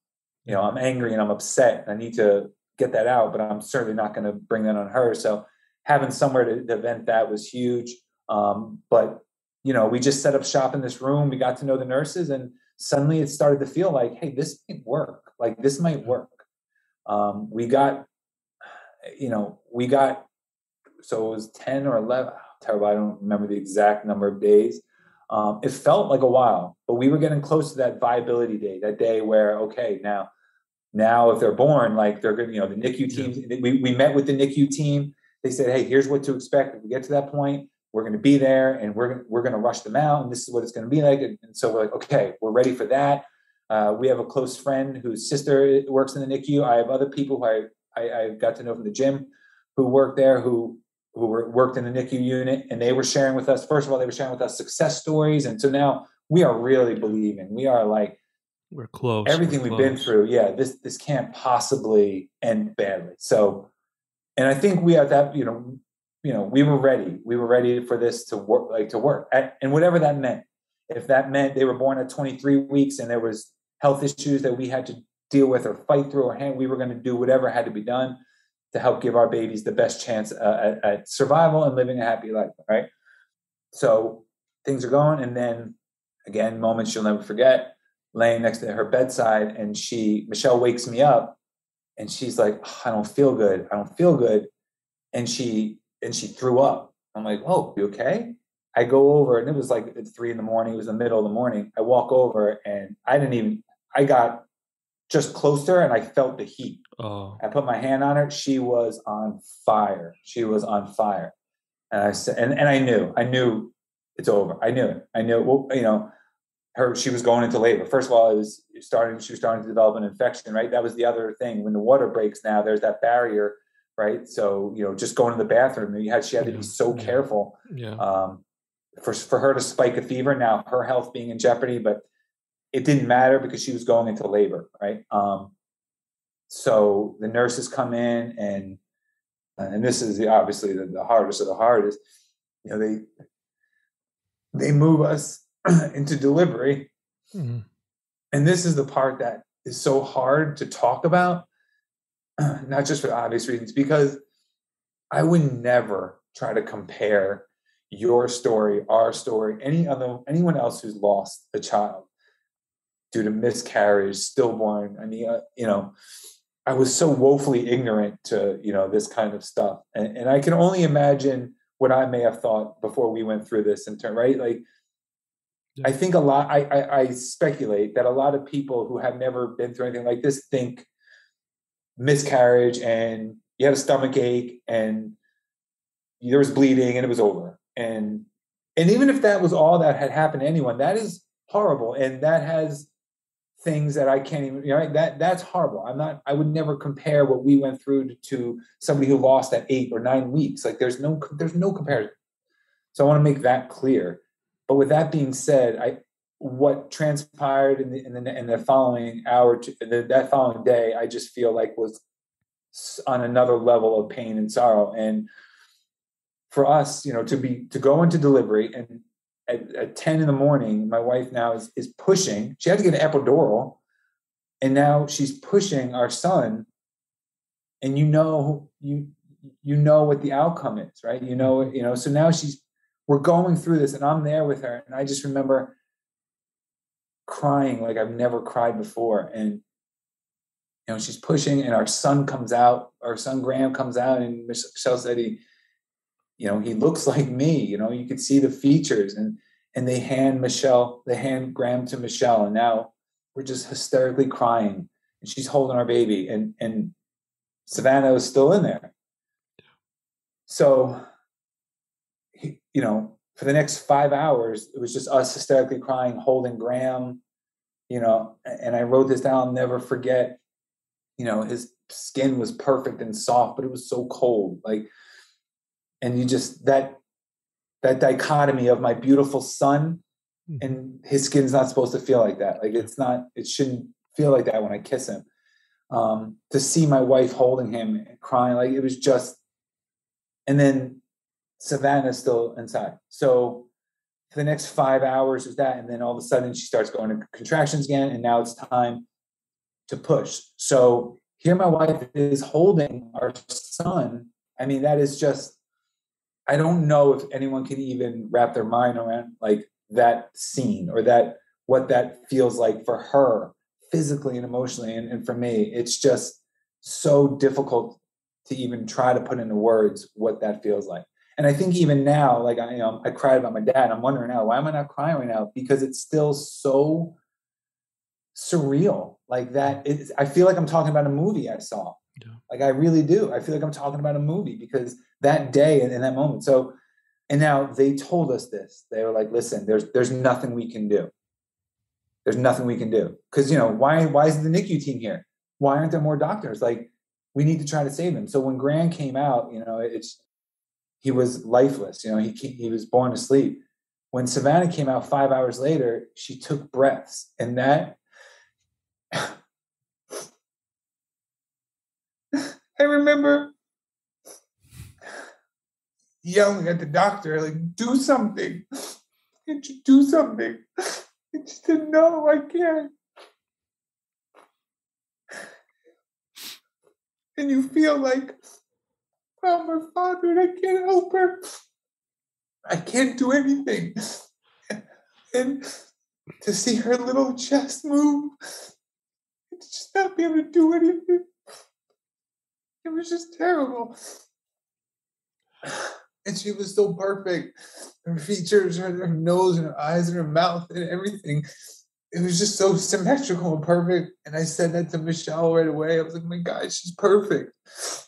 you know, I'm angry and I'm upset and I need to get that out, but I'm certainly not going to bring that on her. So having somewhere to vent that was huge. But, you know, we just set up shop in this room. We got to know the nurses, and suddenly it started to feel like, hey, this might work. Like, this might work. We got, so it was 10 or 11. Terrible. I don't remember the exact number of days. It felt like a while, but we were getting close to that viability day, that day where, okay, now if they're born, like they're good, you know, the NICU team, we met with the NICU team. they said, hey, here's what to expect. If we get to that point, we're going to be there, and we're going to rush them out, and this is what it's going to be like. And so we're like, okay, we're ready for that. We have a close friend whose sister works in the NICU. I have other people who I got to know from the gym who worked there, who worked in the NICU unit, and they were sharing with us. First of all, they were sharing with us success stories, and so now we are really believing. We are like,
we're close.
Everything we've been through, this can't possibly end badly. So, and I think we had that, we were ready. We were ready for this to work, and whatever that meant. If that meant they were born at 23 weeks and there was health issues that we had to deal with or fight through, we were going to do whatever had to be done to help give our babies the best chance at survival and living a happy life, right? So things are going, and then again, moments she'll never forget, laying next to her bedside, and Michele wakes me up, and she's like, oh, I don't feel good. And she threw up. I'm like, oh, you okay? I go over, and it was like at 3 a.m. It was the middle of the morning. I walk over, and I got just closer, and I felt the heat.
Oh.
I put my hand on her. She was on fire. And I said, and I knew it's over. I knew it. Well, she was going into labor. First of all, she was starting to develop an infection, right? That was the other thing. When the water breaks now, there's that barrier, right? So, just going to the bathroom, she had to be so careful.
Yeah.
For her to spike a fever, now her health being in jeopardy, but it didn't matter because she was going into labor, right? So the nurses come in, and this is obviously the hardest of the hardest. They move us into delivery, and this is the part that is so hard to talk about, not just for obvious reasons, because I would never try to compare your story, our story, anyone else who's lost a child due to miscarriage, stillborn. I was so woefully ignorant to, this kind of stuff. And I can only imagine what I may have thought before we went through this right? Like, yeah. I think I speculate that a lot of people who have never been through anything like this think miscarriage and you had a stomach ache and there was bleeding and it was over. And even if that was all that had happened to anyone, that is horrible. And that has things that I can't even, that's horrible. I would never compare what we went through to somebody who lost at 8 or 9 weeks. Like there's no comparison. So I want to make that clear. But with that being said, what transpired in the following hour, that following day, I just feel like was on another level of pain and sorrow. And for us, to go into delivery, and at 10 a.m, my wife now is pushing. She had to get an epidural, and now she's pushing our son. And you know what the outcome is, right? So now we're going through this, and I'm there with her, and I just remember crying like I've never cried before. And she's pushing, and our son comes out. Our son Graham comes out, and Michele said he looks like me. You could see the features, and they hand Graham to Michele, and now we're just hysterically crying, and she's holding our baby, and Savannah is still in there. So, for the next 5 hours, it was just us hysterically crying, holding Graham, and I wrote this down. I'll never forget, his skin was perfect and soft, but it was so cold. And you just, that dichotomy of my beautiful son and his skin's not supposed to feel like that. Like it shouldn't feel like that when I kiss him. To see my wife holding him and crying, like it was just, and then Savannah's still inside. So for the next 5 hours was that. And then all of a sudden she starts going to contractions again. And now it's time to push. So here my wife is holding our son. I mean, that is just, I don't know if anyone can even wrap their mind around like that scene or what that feels like for her physically and emotionally. And for me, it's just so difficult to even try to put into words what that feels like. And I think even now, like I cried about my dad. I'm wondering now, why am I not crying right now? Because it's still so surreal. Like that, I feel like I'm talking about a movie I saw.
Yeah.
Like I really do. I feel like I'm talking about a movie because that day and in that moment. So, and now they told us this. They were like, listen, there's nothing we can do. There's nothing we can do. Because, why is the NICU team here? Why aren't there more doctors? Like, we need to try to save him. So when Graham came out, he was lifeless. He was born asleep. When Savannah came out 5 hours later, she took breaths. And that, I remember yelling at the doctor, like, do something. Can't you do something? I just said, no, I can't. And you feel like, well, my father, and I can't help her. I can't do anything. And to see her little chest move, and to just not be able to do anything, it was just terrible. And she was so perfect. Her features, her nose, and her eyes, and her mouth, and everything. It was just so symmetrical and perfect. And I said that to Michele right away. I was like, my God, she's perfect.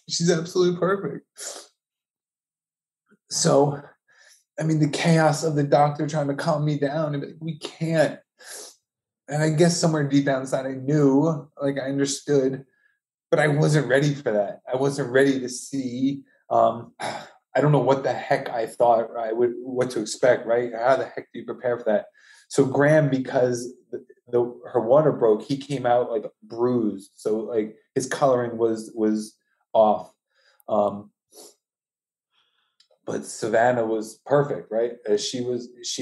She's absolutely perfect. So, I mean, the chaos of the doctor trying to calm me down, and we can't. And I guess somewhere deep down inside, I knew, like I understood, but I wasn't ready for that. I wasn't ready to see. I don't know what the heck I thought what to expect, right? How the heck do you prepare for that? So Graham, because her water broke, he came out like bruised. So like his coloring was off. But Savannah was perfect, right? She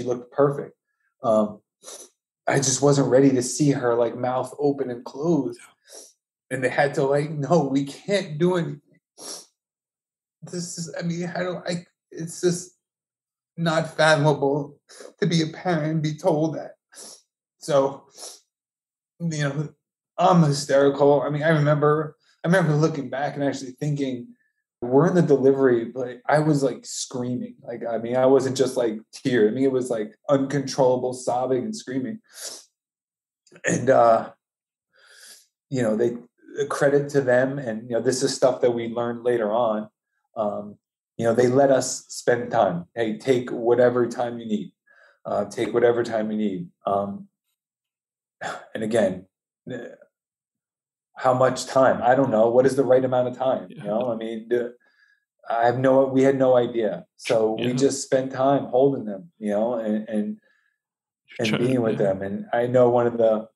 looked perfect. I just wasn't ready to see her like mouth open and close. And they had to like, no, we can't do anything. It's just not fathomable to be a parent and be told that. So, I'm hysterical. I mean, I remember looking back and actually thinking, we're in the delivery, but I was like screaming. Like, I mean, I wasn't just like tear. I mean, it was like uncontrollable sobbing and screaming. And, they credit to them. And, this is stuff that we learned later on. They let us spend time. Hey, take whatever time you need. Take whatever time you need. And again, how much time? I don't know. What is the right amount of time?
Yeah.
I mean, we had no idea. So we just spent time holding them, and being with them. And I know one of the,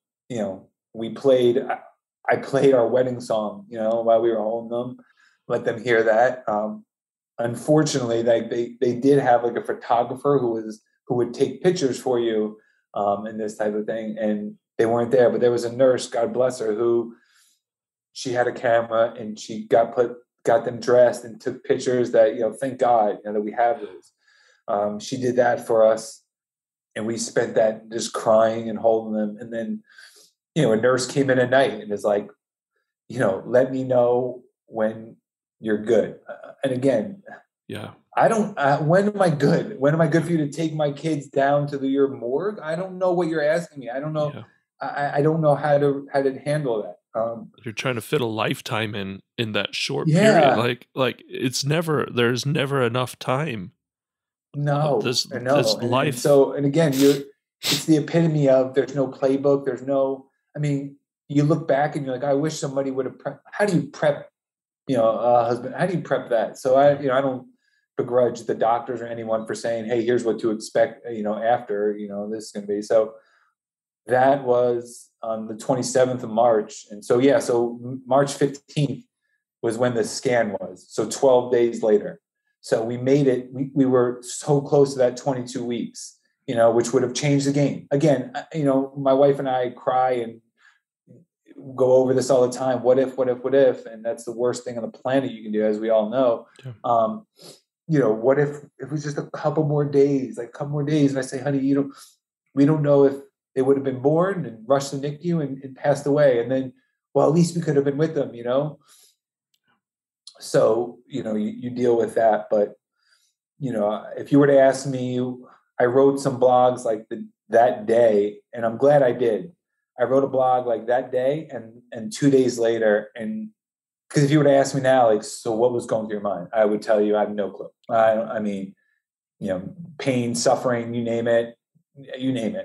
I played our wedding song, while we were holding them, let them hear that. Unfortunately, they did have like a photographer who would take pictures for you, and this type of thing. And they weren't there, but there was a nurse, God bless her, who she had a camera and she got them dressed and took pictures that, thank God, that we have those. She did that for us. And we spent that just crying and holding them. And then, a nurse came in at night and is like, let me know when you're good. And again, I don't, when am I good? When am I good for you to take my kids down to your morgue? I don't know what you're asking me. I don't know. Yeah. I don't know how to handle that.
You're trying to fit a lifetime in that short period. Like there's never enough time.
No,
this life.
And again, it's the epitome of there's no playbook. There's no, I mean, you look back and you're like, I wish somebody would have prepped. How do you prep, a husband? How do you prep that? So I don't begrudge the doctors or anyone for saying, hey, here's what to expect, after, this is going to be. So that was on the 27th of March. And so, so March 15th was when the scan was. So 12 days later. So we made it, we were so close to that 22 weeks, which would have changed the game. Again, my wife and I cry and go over this all the time. What if? And that's the worst thing on the planet you can do, as we all know. Yeah. What if it was just a couple more days? And I say, honey, we don't know if they would have been born and rushed to NICU and passed away. And then, well, at least we could have been with them, So, you deal with that. But, if you were to ask me, I wrote some blogs like that day, and I'm glad I did. I wrote a blog like that day and 2 days later, and if you were to ask me now, like, so what was going through your mind? I would tell you I have no clue. I mean, pain, suffering, you name it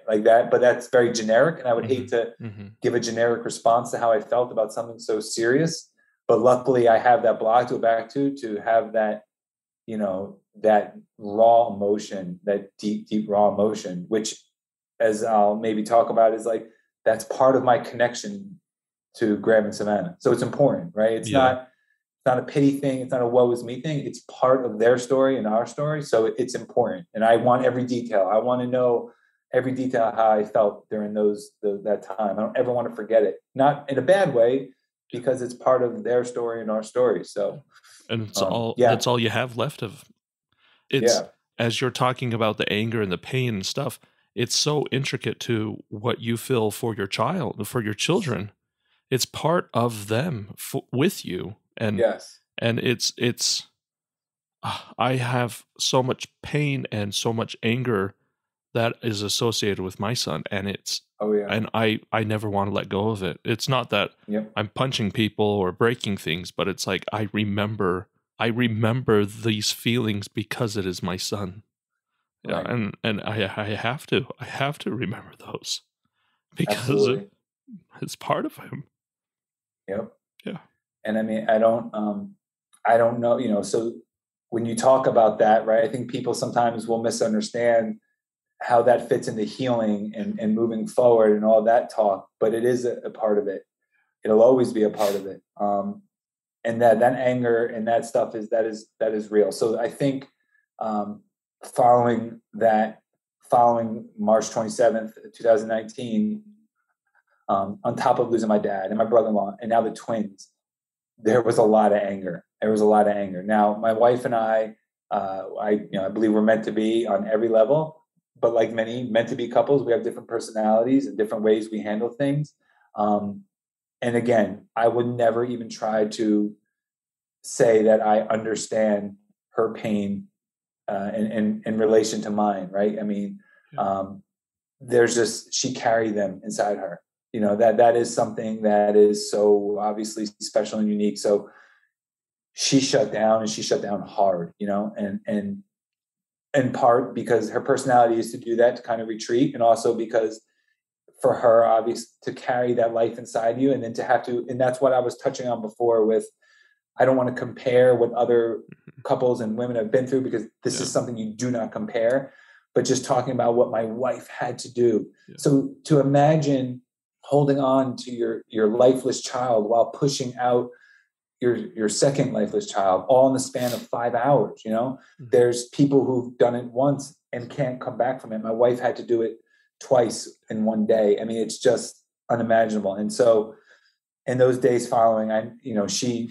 like that. But that's very generic. And I would hate to give a generic response to how I felt about something so serious. But luckily I have that block to go back to have that, that raw emotion, that deep, deep raw emotion, which, as I'll maybe talk about, is like, that's part of my connection to Graham and Savannah. So it's important, right? It's not a pity thing. It's not a woe is me thing. It's part of their story and our story. So it's important. And I want every detail. I want to know every detail how I felt during that time. I don't ever want to forget it. Not in a bad way, because it's part of their story and our story. So,
and it's that's all you have left of. It's as you're talking about the anger and the pain and stuff, it's so intricate to what you feel for your child, for your children. It's part of them with you. And and it's I have so much pain and so much anger that is associated with my son, and and I never want to let go of it. It's not that I'm punching people or breaking things, but it's like I remember these feelings because it is my son.
Right.
Yeah, and I have to remember those because it's part of him.
Yep.
Yeah.
And I mean, I don't know, so when you talk about that, right, I think people sometimes will misunderstand how that fits into healing and moving forward and all that talk, but it is a part of it. It'll always be a part of it. And that anger and that stuff is real. So I think, following March 27th, 2019, on top of losing my dad and my brother-in-law and now the twins, there was a lot of anger. Now, my wife and I believe we're meant to be on every level, but like many meant to be couples, we have different personalities and different ways we handle things. And again, I would never even try to say that I understand her pain in relation to mine, right? I mean, she carried them inside her. That is something that is so obviously special and unique. So she shut down, and she shut down hard, and in part because her personality is to do that, to kind of retreat. And also because for her, obviously, to carry that life inside you and then to have to, and that's what I was touching on before with, I don't want to compare what other couples and women have been through, because this is something you do not compare, but just talking about what my wife had to do. Yeah. So to imagine holding on to your lifeless child while pushing out your second lifeless child, all in the span of 5 hours, there's people who've done it once and can't come back from it. My wife had to do it twice in one day. I mean, it's just unimaginable. And so in those days following, she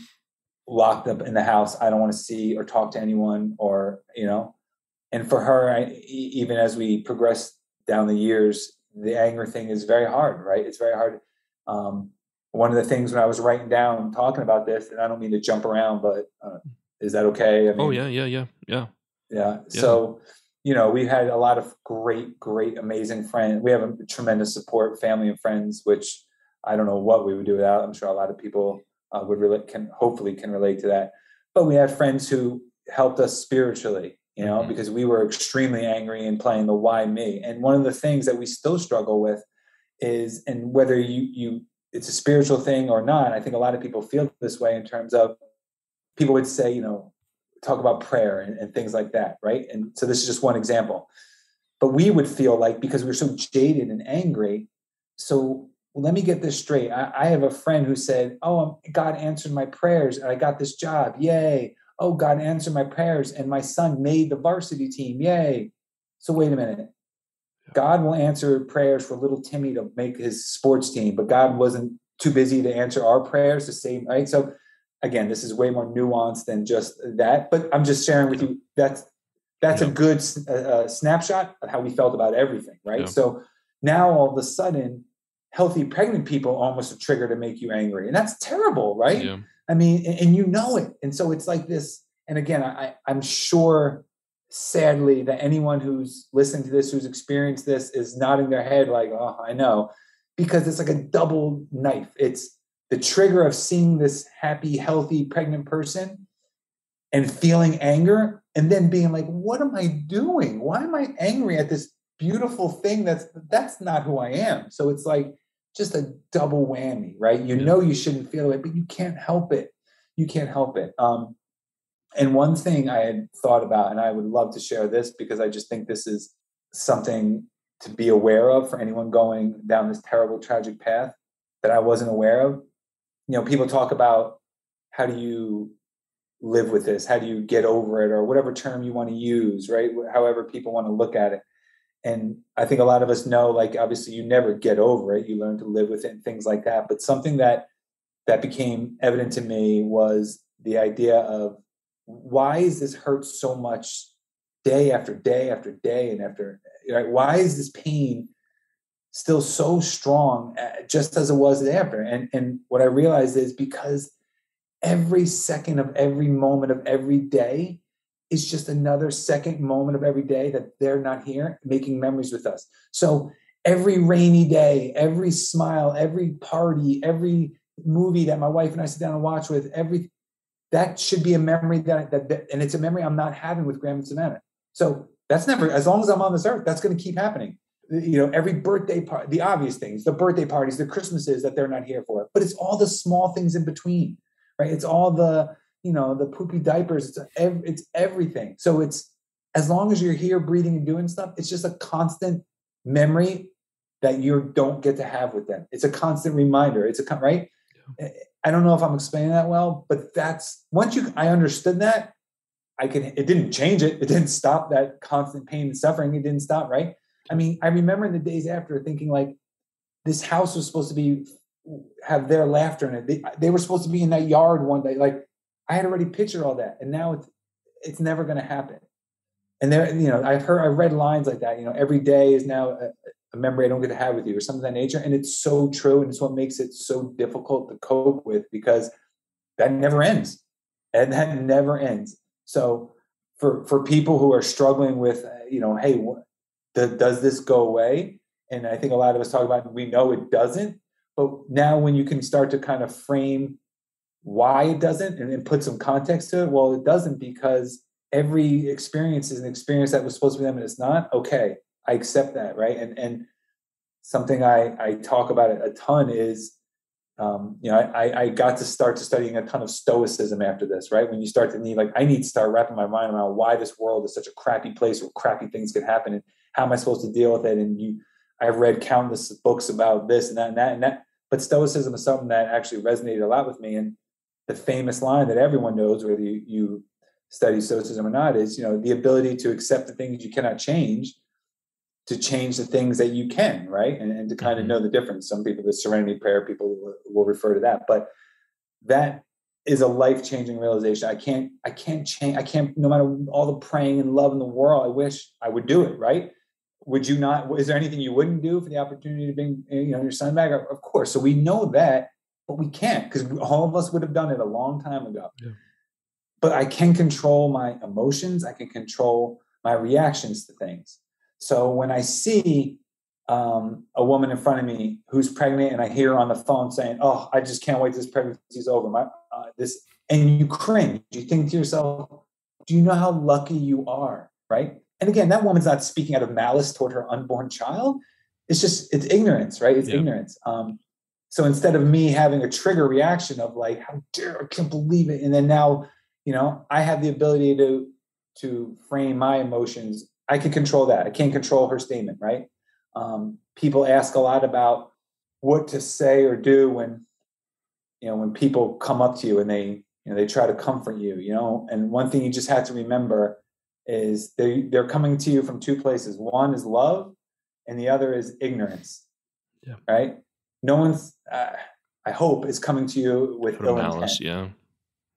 locked up in the house. I don't want to see or talk to anyone, or, and for her, even as we progress down the years, the anger thing is very hard, right? It's very hard. One of the things when I was writing down, talking about this, and I don't mean to jump around, but is that okay? I mean, yeah. So, we had a lot of great, amazing friends. We have a tremendous support, family and friends, which I don't know what we would do without. I'm sure a lot of people can relate to that. But we had friends who helped us spiritually, because we were extremely angry and playing the why me. And one of the things that we still struggle with is, and whether it's a spiritual thing or not, I think a lot of people feel this way in terms of people would say, talk about prayer and things like that, right? And so this is just one example. But we would feel like, because we're so jaded and angry, so let me get this straight. I have a friend who said, oh, God answered my prayers and I got this job. Yay. Oh, God answered my prayers and my son made the varsity team. Yay. So wait a minute. God will answer prayers for little Timmy to make his sports team, but God wasn't too busy to answer our prayers to save, right? So again, this is way more nuanced than just that, but I'm just sharing with you that's a good snapshot of how we felt about everything, right? Yeah. So now all of a sudden, healthy pregnant people almost a trigger to make you angry. And that's terrible, right? Yeah. I mean, and it. And so it's like this. And again, I'm sure, sadly, that anyone who's listened to this, who's experienced this, is nodding their head like, oh, I know. Because it's like a double knife. It's the trigger of seeing this happy, healthy, pregnant person and feeling anger and then being like, what am I doing? Why am I angry at this beautiful thing? That's not who I am. So it's like just a double whammy, right? You know you shouldn't feel it, but you can't help it. You can't help it. And one thing I had thought about, and I would love to share this because I just think this is something to be aware of for anyone going down this terrible, tragic path that I wasn't aware of. People talk about, how do you live with this? How do you get over it? Or whatever term you want to use, right? However people want to look at it. And I think a lot of us know, like, obviously you never get over it. You learn to live with it and things like that. But something that became evident to me was the idea of, why is this hurt so much day after day after day and after, right? Why is this pain still so strong, just as it was after? And what I realized is because every second of every moment of every day is just another second moment of every day that they're not here making memories with us. So every rainy day, every smile, every party, every movie that my wife and I sit down and watch with, that should be a memory that and it's a memory I'm not having with Graham and Savannah. So that's never, as long as I'm on this earth, that's going to keep happening. Every birthday party, the obvious things, the birthday parties, the Christmases that they're not here for, but it's all the small things in between, right? It's all the, the poopy diapers. It's everything. So it's, as long as you're here breathing and doing stuff, it's just a constant memory that you don't get to have with them. It's a constant reminder. Right? Yeah. I don't know if I'm explaining that well, but that's, I understood that, it didn't change it. It didn't stop that constant pain and suffering. It didn't stop, right? I mean, I remember in the days after thinking, like, this house was supposed to have their laughter in it. They were supposed to be in that yard one day. Like, I had already pictured all that, and now it's never going to happen. And there, I read lines like that. Every day is now a memory I don't get to have with you, or something of that nature. And it's so true, and it's what makes it so difficult to cope with, because that never ends, and that never ends. So for people who are struggling with, hey, does this go away? And I think a lot of us talk about, we know it doesn't. But now when you can start to kind of frame why it doesn't and put some context to it, well, it doesn't, because every experience is an experience that was supposed to be them and it's not. Okay, I accept that, right? And something I talk about a ton is, I got to start studying a ton of stoicism after this, right? When you start to I need to start wrapping my mind around why this world is such a crappy place where crappy things can happen, and how am I supposed to deal with it? And I've read countless books about this and that and that and that. But stoicism is something that actually resonated a lot with me. And the famous line that everyone knows, whether you study stoicism or not, is, the ability to accept the things you cannot change, to change the things that you can, right? And to kind of know the difference. Some people, the serenity prayer, people will refer to that. But that is a life-changing realization. I can't change. I can't, no matter all the praying and love in the world, I wish I would do it, right? Would you not? Is there anything you wouldn't do for the opportunity to bring, your son back? Of course. So we know that, but we can't, because all of us would have done it a long time ago. Yeah. But I can control my emotions. I can control my reactions to things. So when I see a woman in front of me who's pregnant, and I hear her on the phone saying, "Oh, I just can't wait till this pregnancy's over," and you cringe. You think to yourself, "Do you know how lucky you are?" Right? And again, that woman's not speaking out of malice toward her unborn child. It's ignorance, right? It's ignorance. So instead of me having a trigger reaction of like, "How dare, I can't believe it," and then now, I have the ability to frame my emotions. I can control that. I can't control her statement, right? People ask a lot about what to say or do when people come up to you and they try to comfort you, And one thing you just have to remember is they're coming to you from two places. One is love, and the other is ignorance. Yeah. Right? No one's, I hope, is coming to you with ill
malice,
intent.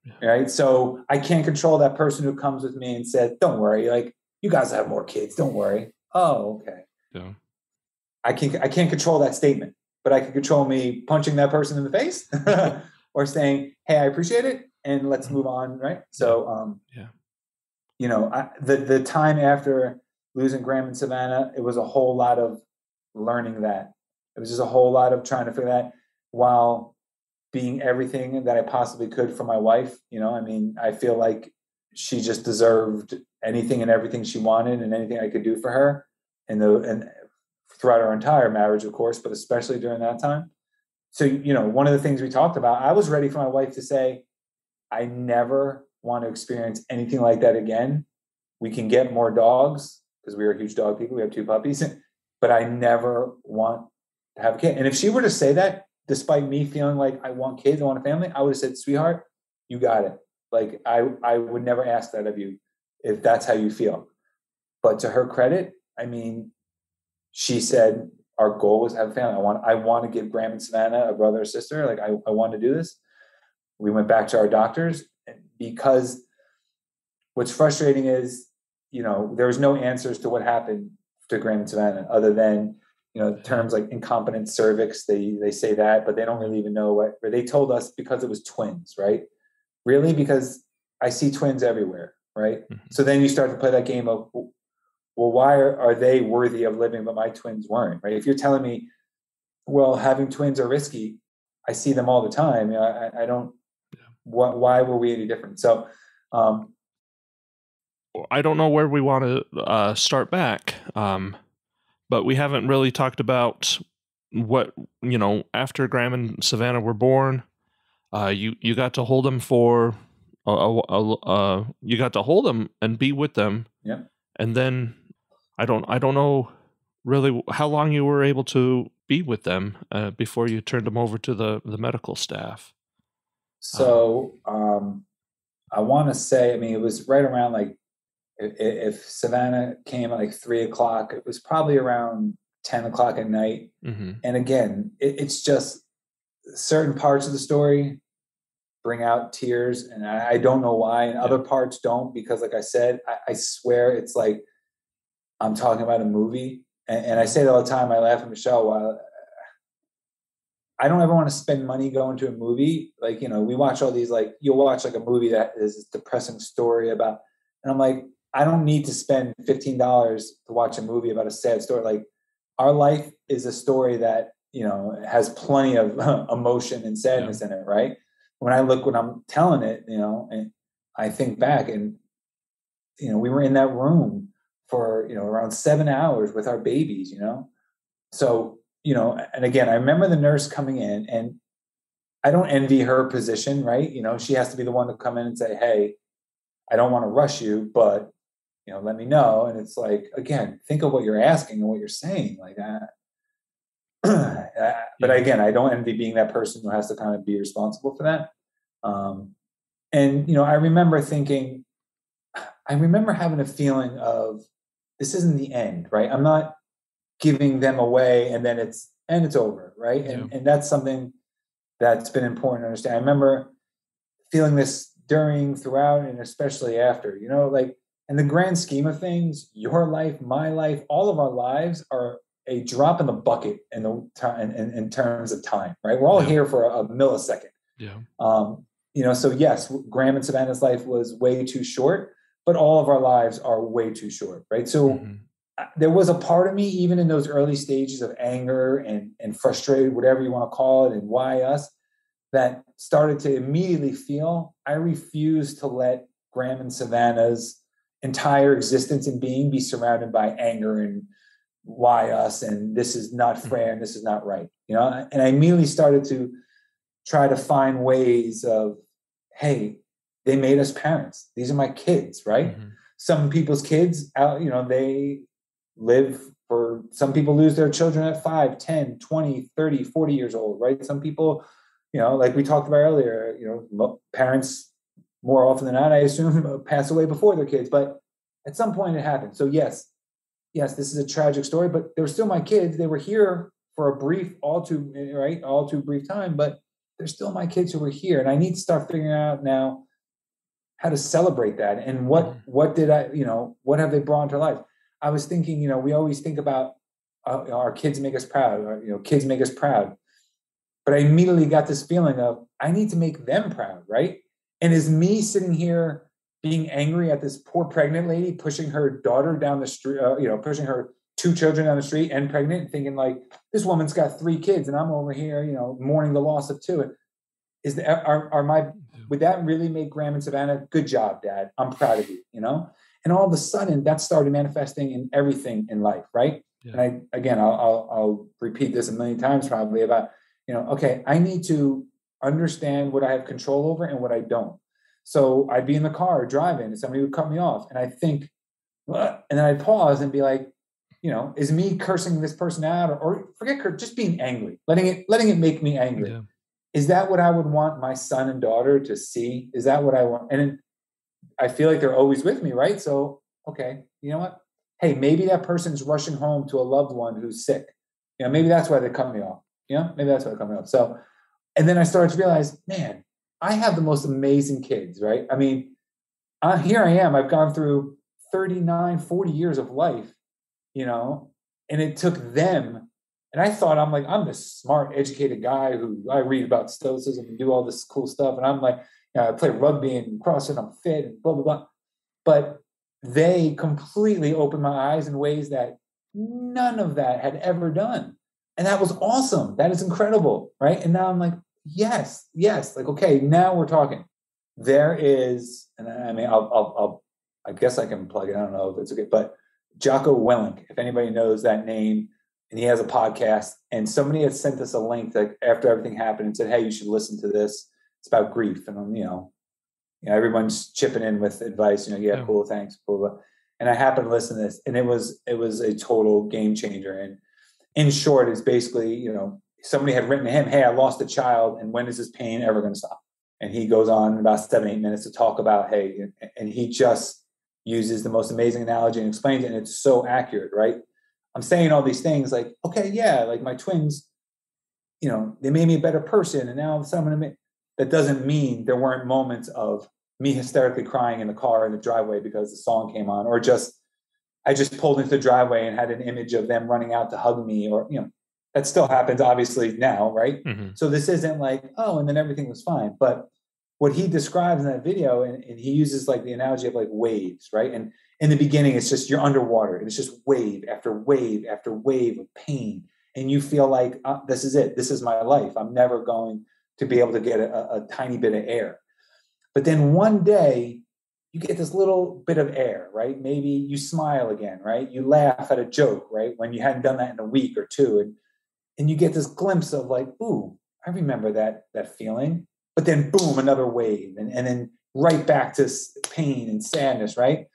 Yeah. Right? So I can't control that person who comes with me and said, "Don't worry, like, you guys have more kids. Don't worry." Oh, okay. Yeah. I can't control that statement, but I can control me punching that person in the face or saying, "Hey, I appreciate it, and let's move on." Right? So, the time after losing Graham and Savannah, it was a whole lot of learning that. It was just a whole lot of trying to figure that, while being everything that I possibly could for my wife. I mean, I feel like she just deserved anything and everything she wanted and anything I could do for her, and throughout our entire marriage, of course, but especially during that time. So, one of the things we talked about, I was ready for my wife to say, I never want to experience anything like that again. We can get more dogs because we are huge dog people. We have 2 puppies, but I never want to have a kid. And if she were to say that, despite me feeling like I want kids, I want a family, I would have said, sweetheart, you got it. Like I would never ask that of you if that's how you feel. But to her credit, I mean, she said our goal was to have a family. I want to give Graham and Savannah a brother or sister. Like I want to do this. We went back to our doctors because what's frustrating is, there was no answers to what happened to Graham and Savannah other than, terms like incompetent cervix. They say that, but they don't really even know what, or they told us because it was twins, right? Really? Because I see twins everywhere, right? Mm-hmm. So then you start to play that game of, well, why are they worthy of living, but my twins weren't, right? If you're telling me, well, having twins are risky, I see them all the time. I don't, why were we any different? So,
I don't know where we want to start back, but we haven't really talked about what, after Graham and Savannah were born, you got to hold them for, you got to hold them and be with them.
Yeah.
And then I don't know really how long you were able to be with them before you turned them over to the medical staff.
So I want to say, I mean, it was right around like, if Savannah came at like 3:00, it was probably around 10:00 at night. Mm-hmm. And again, it's just certain parts of the story bring out tears, and I don't know why, and other parts don't, because like I said, I swear it's like I'm talking about a movie. And I say that all the time. I laugh at Michele while I don't ever want to spend money going to a movie. Like, we watch all these, like, you'll watch like a movie that is a depressing story about, and I'm like, I don't need to spend $15 to watch a movie about a sad story. Like, our life is a story that, has plenty of emotion and sadness in it, right? When I'm telling it, and I think back and, we were in that room for, around 7 hours with our babies, So, and again, I remember the nurse coming in, and I don't envy her position, right? She has to be the one to come in and say, hey, I don't want to rush you, but, let me know. And it's like, again, think of what you're asking and what you're saying like that. But again, I don't envy being that person who has to kind of be responsible for that. And, I remember having a feeling of, this isn't the end, right? I'm not giving them away and then it's over, right? And that's something that's been important to understand. I remember feeling this throughout, and especially after, like, in the grand scheme of things, your life, my life, all of our lives are a drop in the bucket in terms of time, right? We're all here for a millisecond. Yeah. So yes, Graham and Savannah's life was way too short, but all of our lives are way too short, right? So there was a part of me, even in those early stages of anger and frustrated, whatever you want to call it, and why us, that started to immediately feel, I refuse to let Graham and Savannah's entire existence and being be surrounded by anger and why us, and this is not fair and this is not right. And I immediately started to try to find ways of, hey, they made us parents. These are my kids, right? Mm-hmm. Some people's kids out, they live for, some people lose their children at 5, 10, 20, 30, 40 years old, right? Some people, like we talked about earlier, parents more often than not, I assume, pass away before their kids, but at some point it happened. So yes, this is a tragic story, but they're still my kids. They were here for a brief, all too brief time, but they're still my kids who were here. And I need to start figuring out now how to celebrate that. And what did I, what have they brought into life? I was thinking, we always think about our kids make us proud, or, kids make us proud. But I immediately got this feeling of, I need to make them proud, right? And is me sitting here being angry at this poor pregnant lady pushing her daughter down the street, pushing her 2 children down the street and pregnant, thinking like, this woman's got 3 kids and I'm over here, mourning the loss of 2. would that really make Graham and Savannah? Good job, Dad. I'm proud of you, And all of a sudden that started manifesting in everything in life. Right. Yeah. And I'll repeat this a million times probably about, okay, I need to understand what I have control over and what I don't. So I'd be in the car driving and somebody would cut me off and I'd think, what? And then I'd pause and be like, is me cursing this person out or forget just being angry, letting it make me angry. Yeah. Is that what I would want my son and daughter to see? Is that what I want? And I feel like they're always with me, right? So, okay, you know what? Hey, maybe that person's rushing home to a loved one who's sick. Maybe that's why they cut me off. Maybe that's why they cut me off. So, and then I started to realize, man, I have the most amazing kids, right? I mean, here I am. I've gone through 39, 40 years of life, and it took them. And I thought I'm this smart, educated guy who I read about stoicism and do all this cool stuff. And I'm like, I play rugby and CrossFit, I'm fit and blah, blah, blah. But they completely opened my eyes in ways that none of that had ever done. And that was awesome. That is incredible, right? And now I'm like, yes. Like, okay, now we're talking. There is, and I mean, I guess I can plug it. I don't know if it's okay, but Jocko Willink, if anybody knows that name, and he has a podcast, and somebody had sent us a link that after everything happened and said, hey, you should listen to this. It's about grief. And, everyone's chipping in with advice, yeah, cool, thanks, blah, blah. And I happened to listen to this, and it was a total game changer. And in short, it's basically, somebody had written to him, hey, I lost a child, and when is this pain ever going to stop? And he goes on about 7-8 minutes to talk about, hey, and he just uses the most amazing analogy and explains it, and it's so accurate, right? I'm saying all these things like, okay, yeah, like my twins, they made me a better person, and now I'm going to that doesn't mean there weren't moments of me hysterically crying in the car in the driveway because the song came on, or I just pulled into the driveway and had an image of them running out to hug me, or, that still happens obviously now, right? Mm-hmm. So this isn't like, oh, and then everything was fine. But what he describes in that video, and he uses like the analogy of like waves, right? And in the beginning, it's just you're underwater and it's just wave after wave after wave of pain. And you feel like, this is it. This is my life. I'm never going to be able to get a tiny bit of air. But then one day you get this little bit of air, right? Maybe you smile again, right? You laugh at a joke, right? When you hadn't done that in a week or two. And you get this glimpse of like, ooh, I remember that feeling. But then boom, another wave. And then right back to pain and sadness, right?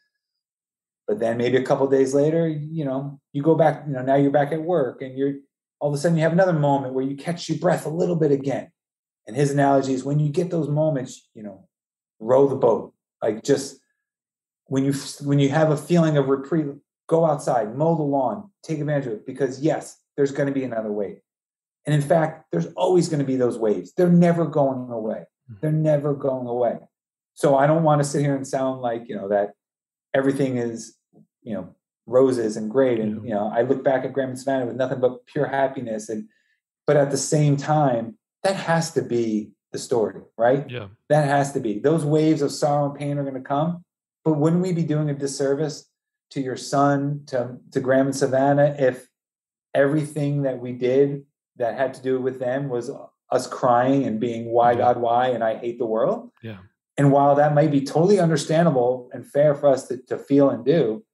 But then maybe a couple of days later, you go back, now you're back at work, and you're all of a sudden you have another moment where you catch your breath a little bit again. And his analogy is when you get those moments, row the boat. Like just when you have a feeling of reprieve, go outside, mow the lawn, take advantage of it, because yes, there's going to be another wave. And in fact, there's always going to be those waves. They're never going away. They're never going away. So I don't want to sit here and sound like, that everything is, roses and great. And, I look back at Graham and Savannah with nothing but pure happiness. But at the same time, that has to be the story, right? Yeah. That has to be. Those waves of sorrow and pain are going to come. But wouldn't we be doing a disservice to your son, to Graham and Savannah, if everything that we did that had to do with them was us crying and being, why, God, why, and I hate the world? Yeah. And while that might be totally understandable and fair for us to feel and do,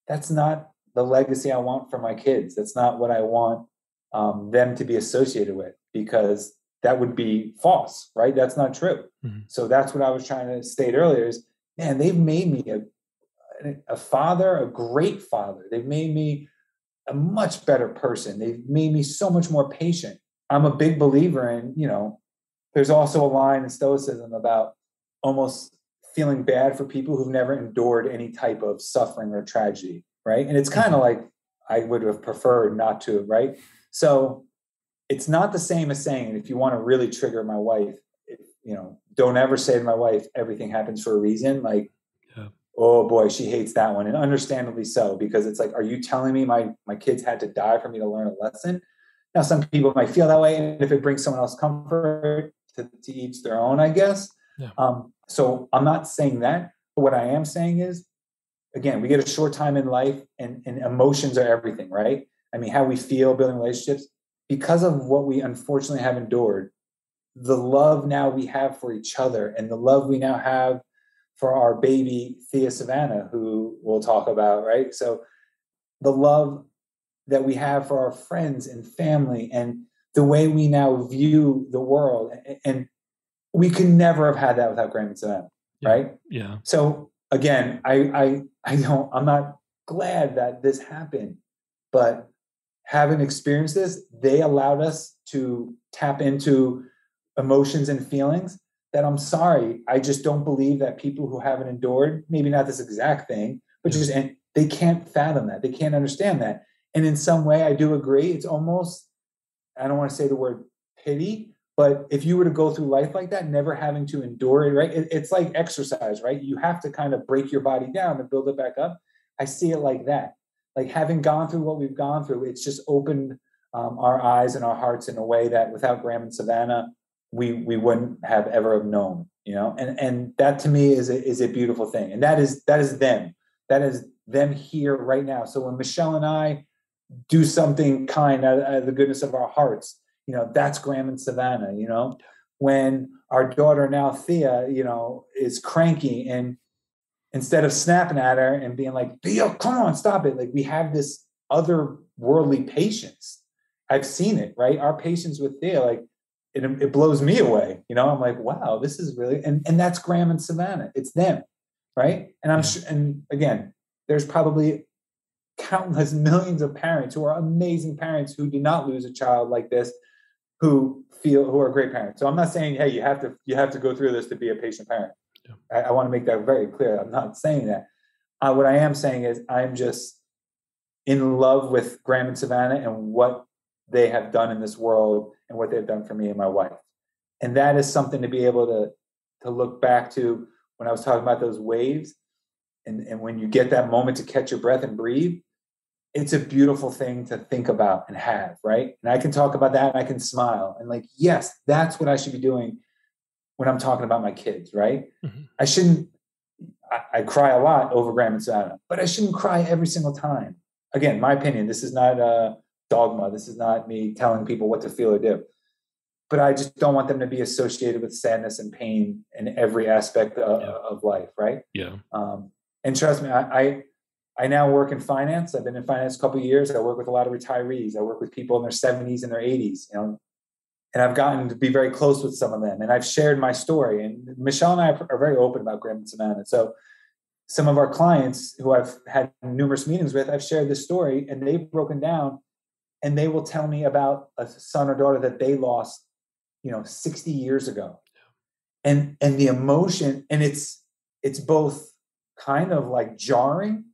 that's not the legacy I want for my kids. That's not what I want them to be associated with, because that would be false, right? That's not true. Mm-hmm. So that's what I was trying to state earlier is, man, they've made me a father, a great father. They've made me a much better person. They've made me so much more patient. I'm a big believer in, there's also a line in Stoicism about almost feeling bad for people who've never endured any type of suffering or tragedy, right? And it's kind of like I would have preferred not to, right? So it's not the same as saying, if you want to really trigger my wife, don't ever say to my wife, everything happens for a reason. Like, oh boy, she hates that one. And understandably so, because it's like, are you telling me my kids had to die for me to learn a lesson? Now, some people might feel that way. And if it brings someone else comfort, to each their own, I guess. Yeah. So I'm not saying that. But what I am saying is, again, we get a short time in life, and emotions are everything, right? I mean, how we feel, building relationships, because of what we unfortunately have endured, the love now we have for each other and the love we now have for our baby, Thea Savannah, who we'll talk about, right? So the love that we have for our friends and family and the way we now view the world. And we could never have had that without Graham and Savannah, right?
Yeah.
So again, I'm not glad that this happened, but having experienced this, they allowed us to tap into emotions and feelings that I'm sorry, I just don't believe that people who haven't endured, maybe not this exact thing, but just, and they can't fathom that. They can't understand that. And in some way, I do agree. It's almost, I don't want to say the word pity, but if you were to go through life like that, never having to endure it, right? It's like exercise, right? You have to kind of break your body down to build it back up. I see it like that. Like having gone through what we've gone through, it's just opened our eyes and our hearts in a way that without Graham and Savannah, we wouldn't have ever known, you know? And that to me is a beautiful thing. And that is them. That is them here right now. So when Michele and I do something kind out of the goodness of our hearts, you know, that's Graham and Savannah, you know? When our daughter now, Thea, you know, is cranky and instead of snapping at her and being like, Thea, come on, stop it. Like we have this otherworldly patience. I've seen it, right? Our patience with Thea, like it blows me away. You know, I'm like, wow, this is really, and that's Graham and Savannah. It's them, right? And I'm sure, and again, there's probably countless millions of parents who are amazing parents who do not lose a child like this, who are great parents. So I'm not saying, hey, you have to go through this to be a patient parent. Yeah. I want to make that very clear. I'm not saying that. What I am saying is I'm just in love with Graham and Savannah and what they have done in this world and what they've done for me and my wife. And that is something to be able to look back to when I was talking about those waves. And when you get that moment to catch your breath and breathe, it's a beautiful thing to think about and have, right? And I can talk about that and I can smile. And like, yes, that's what I should be doing when I'm talking about my kids, right? Mm-hmm. I cry a lot over Graham and Savannah, but I shouldn't cry every single time. Again, my opinion, this is not a dogma. This is not me telling people what to feel or do. But I just don't want them to be associated with sadness and pain in every aspect of life, right?
Yeah.
And trust me, I now work in finance. I've been in finance a couple of years. I work with a lot of retirees. I work with people in their 70s and their 80s, you know, and I've gotten to be very close with some of them. And I've shared my story. And Michele and I are very open about Graham and Savannah. So some of our clients who I've had numerous meetings with, I've shared this story and they've broken down and they will tell me about a son or daughter that they lost, you know, 60 years ago. And the emotion, and it's both kind of like jarring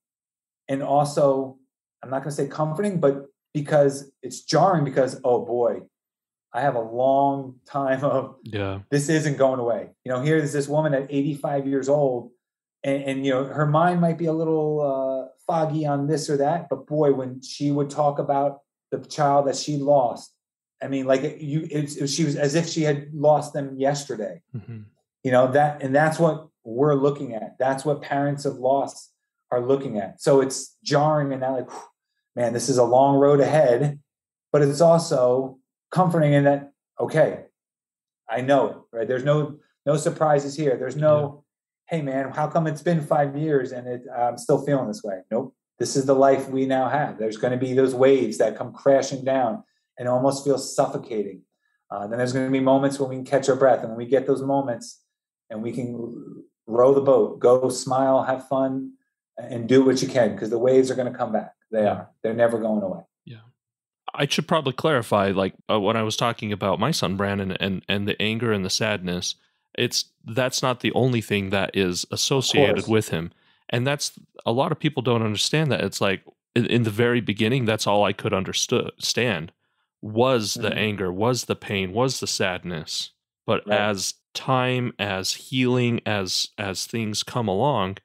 and also, I'm not going to say comforting, but because it's jarring because, oh boy, I have a long time of this isn't going away. You know, here's this woman at 85 years old and you know, her mind might be a little foggy on this or that, but boy, when she would talk about the child that she lost, I mean, like she was as if she had lost them yesterday. Mm-hmm. You know, that's what we're looking at. That's what parents of loss are looking at. So it's jarring and not like, man, this is a long road ahead, but it's also comforting in that, okay, I know it, right? There's no surprises here. There's no, hey man, how come it's been 5 years and I'm still feeling this way? Nope. This is the life we now have. There's going to be those waves that come crashing down and almost feel suffocating. Then there's going to be moments when we can catch our breath. And when we get those moments and we can row the boat, go smile, have fun, and do what you can, because the waves are going to come back. They are. They're never going away.
Yeah. I should probably clarify, like when I was talking about my son Brandon and the anger and the sadness, that's not the only thing that is associated with him. And that's, a lot of people don't understand that. It's like in the very beginning, that's all I could understand was the anger, was the pain, was the sadness. But as time, as healing, as things come along,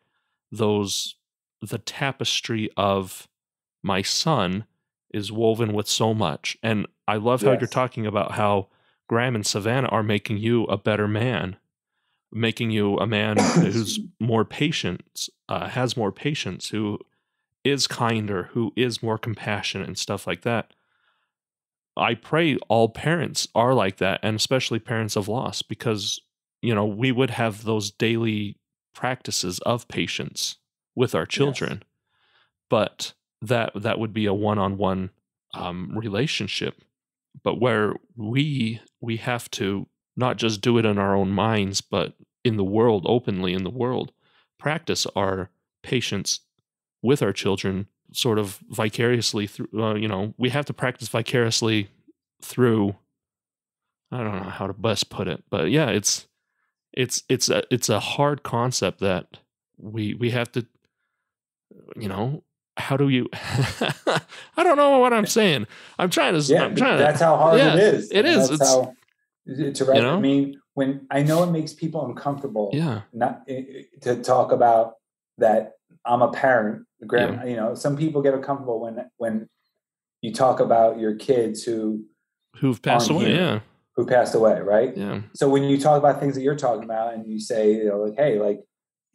the tapestry of my son is woven with so much. And I love how you're talking about how Graham and Savannah are making you a better man, making you a man who's more patient, has more patience, who is kinder, who is more compassionate and stuff like that. I pray all parents are like that, and especially parents of loss, because, we would have those daily practices of patience with our children, but that would be a one-on-one relationship. But where we have to not just do it in our own minds, but in the world, openly in the world, practice our patience with our children sort of vicariously through, we have to practice vicariously through, I don't know how to best put it, but yeah, it's a hard concept that we have to, how do you, I don't know what I'm saying. I'm trying to,
that's how hard it is.
It is.
That's how to write. I mean, when I know it makes people uncomfortable, not to talk about that I'm a parent, some people get uncomfortable when you talk about your kids who've
passed away,
who passed away, right?
Yeah.
So when you talk about things that you're talking about and you say, like, hey, like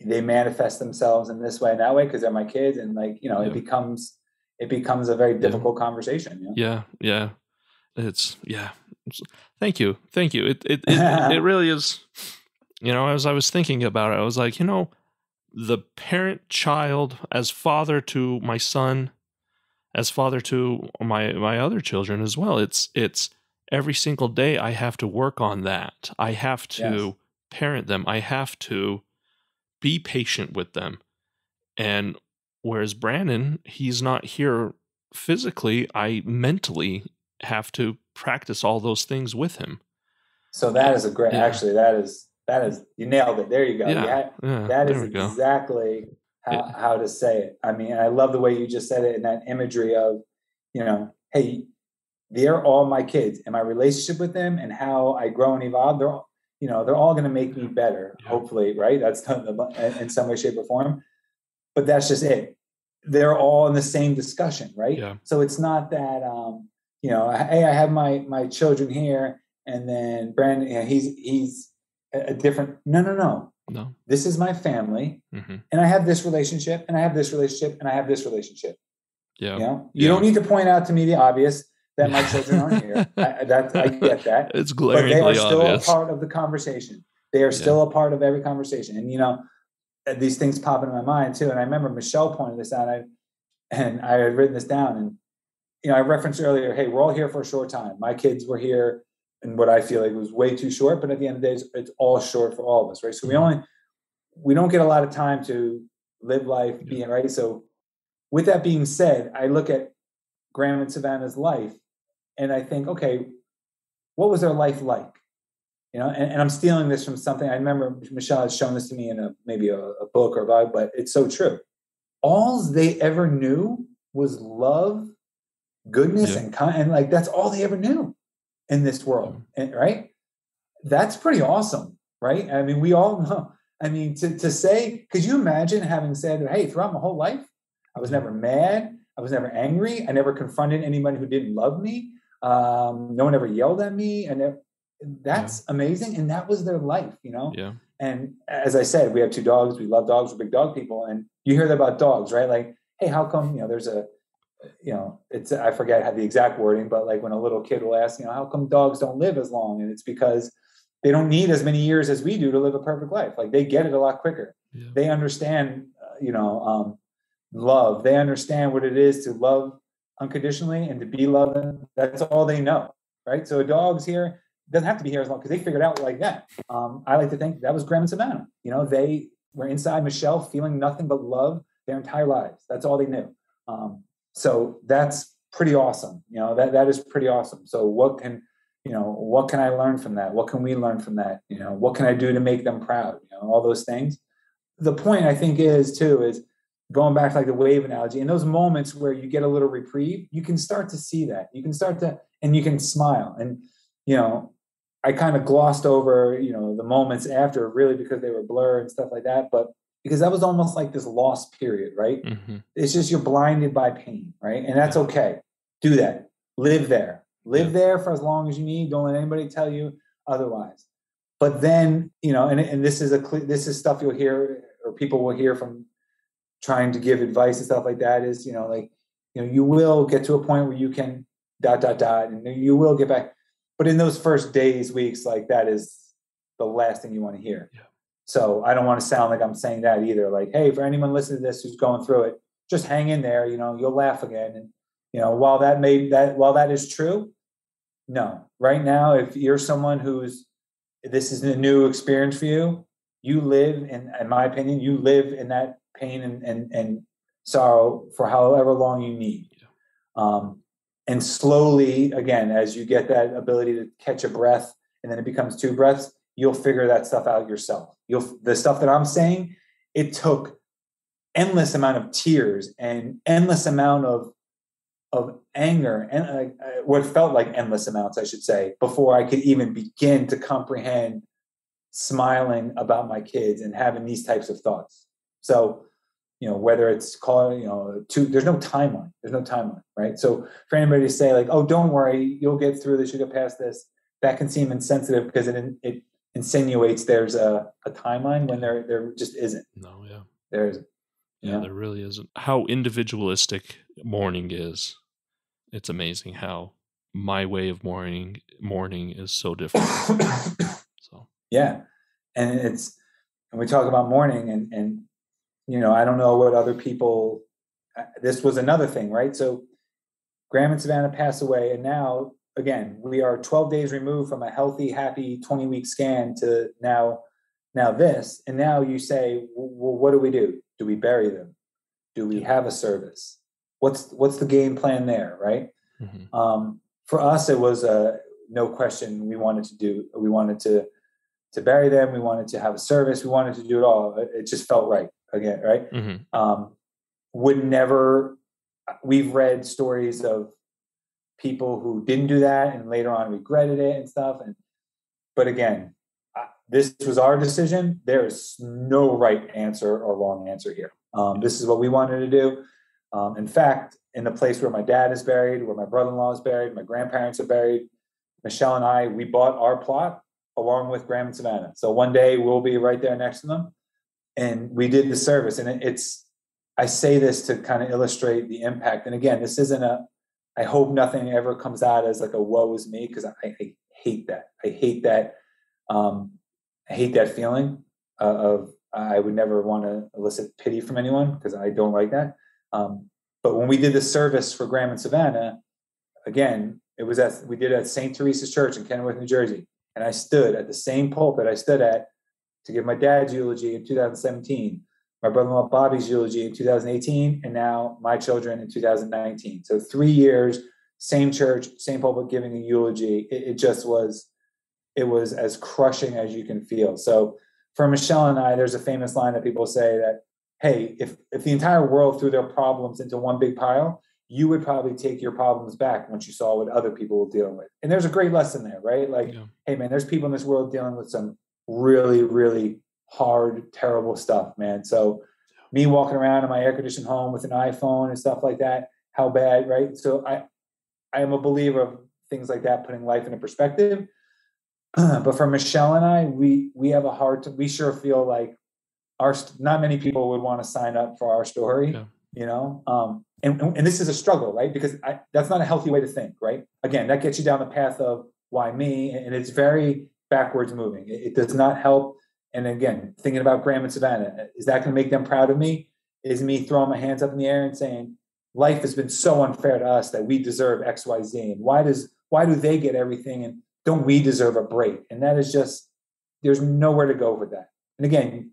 they manifest themselves in this way and that way because they're my kids, and like, it becomes a very difficult conversation.
Yeah. It's Thank you. It really is. As I was thinking about it, I was like, the parent-child, as father to my son, as father to my other children as well. It's every single day I have to work on that. I have to parent them. I have to be patient with them. And whereas Brandon, he's not here physically, I mentally have to practice all those things with him.
So that is a great, actually, that is, you nailed it. There you go. That is exactly how to say it. I mean, I love the way you just said it in that imagery of, hey, they're all my kids, and my relationship with them and how I grow and evolve. They're all going to make me better, hopefully, right? That's in some way, shape, or form. But that's just it. They're all in the same discussion, right?
Yeah.
So it's not that, hey, I have my children here, and then Brandon, he's a different. No. This is my family, and I have this relationship, and I have this relationship, and I have this relationship.
Yeah.
You don't need to point out to me the obvious that my children aren't here. I get that.
It's glaringly
obvious. But they are still
obvious.
a part of the conversation. They are still a part of every conversation. And, these things pop into my mind too. And I remember Michele pointed this out, and I had written this down. And, I referenced earlier, hey, we're all here for a short time. My kids were here in what I feel like was way too short. But at the end of the day, it's all short for all of us, right? So we don't get a lot of time to live life being right. So with that being said, I look at Graham and Savannah's life, and I think, okay, what was their life like? And I'm stealing this from something. I remember Michele had shown this to me in maybe a book or a Bible, but it's so true. All they ever knew was love, goodness, and like that's all they ever knew in this world, right? That's pretty awesome, right? I mean, we all know. I mean, to say, could you imagine having said, hey, throughout my whole life, I was never mad, I was never angry, I never confronted anybody who didn't love me. No one ever yelled at me, and that's amazing. And that was their life,
Yeah.
And as I said, we have 2 dogs. We love dogs. We're big dog people. And you hear that about dogs, right? Like, hey, how come, there's I forget how the exact wording, but like when a little kid will ask, how come dogs don't live as long? And it's because they don't need as many years as we do to live a perfect life. Like they get it a lot quicker. Yeah. They understand, love. They understand what it is to love unconditionally and to be loved. That's all they know, right? So a dog's here, doesn't have to be here as long because they figured out like that. I like to think that was Graham and Savannah. They were inside Michele feeling nothing but love their entire lives. That's all they knew. So that's pretty awesome. That is pretty awesome. So what can I learn from that? What can we learn from that? What can I do to make them proud? All those things. The point I think is going back to like the wave analogy, in those moments where you get a little reprieve, you can start to see that. You can start to, and you can smile. And, I kind of glossed over, the moments after really because they were blurred and stuff like that. But because that was almost like this lost period, right? Mm-hmm. It's just you're blinded by pain, right? And that's okay. Do that. Live there. Live there for as long as you need. Don't let anybody tell you otherwise. But then, and this is stuff you'll hear or people will hear from trying to give advice and stuff like that is, you will get to a point where you can and you will get back. But in those first days, weeks, like that is the last thing you want to hear.
Yeah.
So I don't want to sound like I'm saying that either. Like, hey, for anyone listening to this who's going through it, just hang in there. You'll laugh again. And while that is true, no. Right now, if you're someone this is a new experience for you, you live in my opinion, you live in that pain and sorrow for however long you need. Yeah. And slowly, again, as you get that ability to catch a breath, and then it becomes 2 breaths, you'll figure that stuff out yourself. The stuff that I'm saying, it took endless amount of tears and endless amount of anger, and what felt like endless amounts, I should say, before I could even begin to comprehend smiling about my kids and having these types of thoughts. So, whether it's called, there's no timeline. There's no timeline, right? So for anybody to say like, oh, don't worry, you'll get through this, you'll get past this, that can seem insensitive because it insinuates there's a timeline when there just isn't.
No, yeah.
There isn't.
Yeah, there really isn't. How individualistic mourning is. It's amazing how my way of mourning is so different. So
yeah. And we talk about mourning and I don't know what other people, this was another thing, right? So Graham and Savannah pass away, and now, again, we are 12 days removed from a healthy, happy 20-week scan to now this. And now you say, well, what do we do? Do we bury them? Do we have a service? What's the game plan there, right? Mm-hmm. For us, it was no question. We wanted to bury them. We wanted to have a service. We wanted to do it all. It just felt right again, right? Mm-hmm. We've read stories of people who didn't do that and later on regretted it and stuff. But again, this was our decision. There is no right answer or wrong answer here. This is what we wanted to do. In fact, in the place where my dad is buried, where my brother-in-law is buried, my grandparents are buried, Michele and I, we bought our plot along with Graham and Savannah. So one day we'll be right there next to them. And we did the service. And I say this to kind of illustrate the impact. And again, this isn't I hope nothing ever comes out as like a woe is me, because I hate that. I hate that. I hate that feeling of I would never want to elicit pity from anyone, because I don't like that. But when we did the service for Graham and Savannah, again, we did it at St. Teresa's Church in Kenilworth, New Jersey. And I stood at the same pulpit I stood at to give my dad's eulogy in 2017, my brother-in-law Bobby's eulogy in 2018, and now my children in 2019. So 3 years, same church, same pulpit, giving a eulogy. It was as crushing as you can feel. So for Michele and I, there's a famous line that people say that, hey, if the entire world threw their problems into one big pile, you would probably take your problems back once you saw what other people were dealing with. And there's a great lesson there, right? Like, hey, man, there's people in this world dealing with some really, really hard, terrible stuff, man. So me walking around in my air-conditioned home with an iPhone and stuff like that, how bad, right? So I am a believer of things like that, putting life into perspective. But for Michele and I, we have a heart. We sure feel like not many people would want to sign up for our story, And this is a struggle, right? Because that's not a healthy way to think, right? Again, that gets you down the path of why me, and it's very backwards moving. It does not help. And again, thinking about Graham and Savannah, is that going to make them proud of me? Is me throwing my hands up in the air and saying, life has been so unfair to us that we deserve X, Y, Z. And why do they get everything and don't we deserve a break? And that is just, there's nowhere to go with that. And again,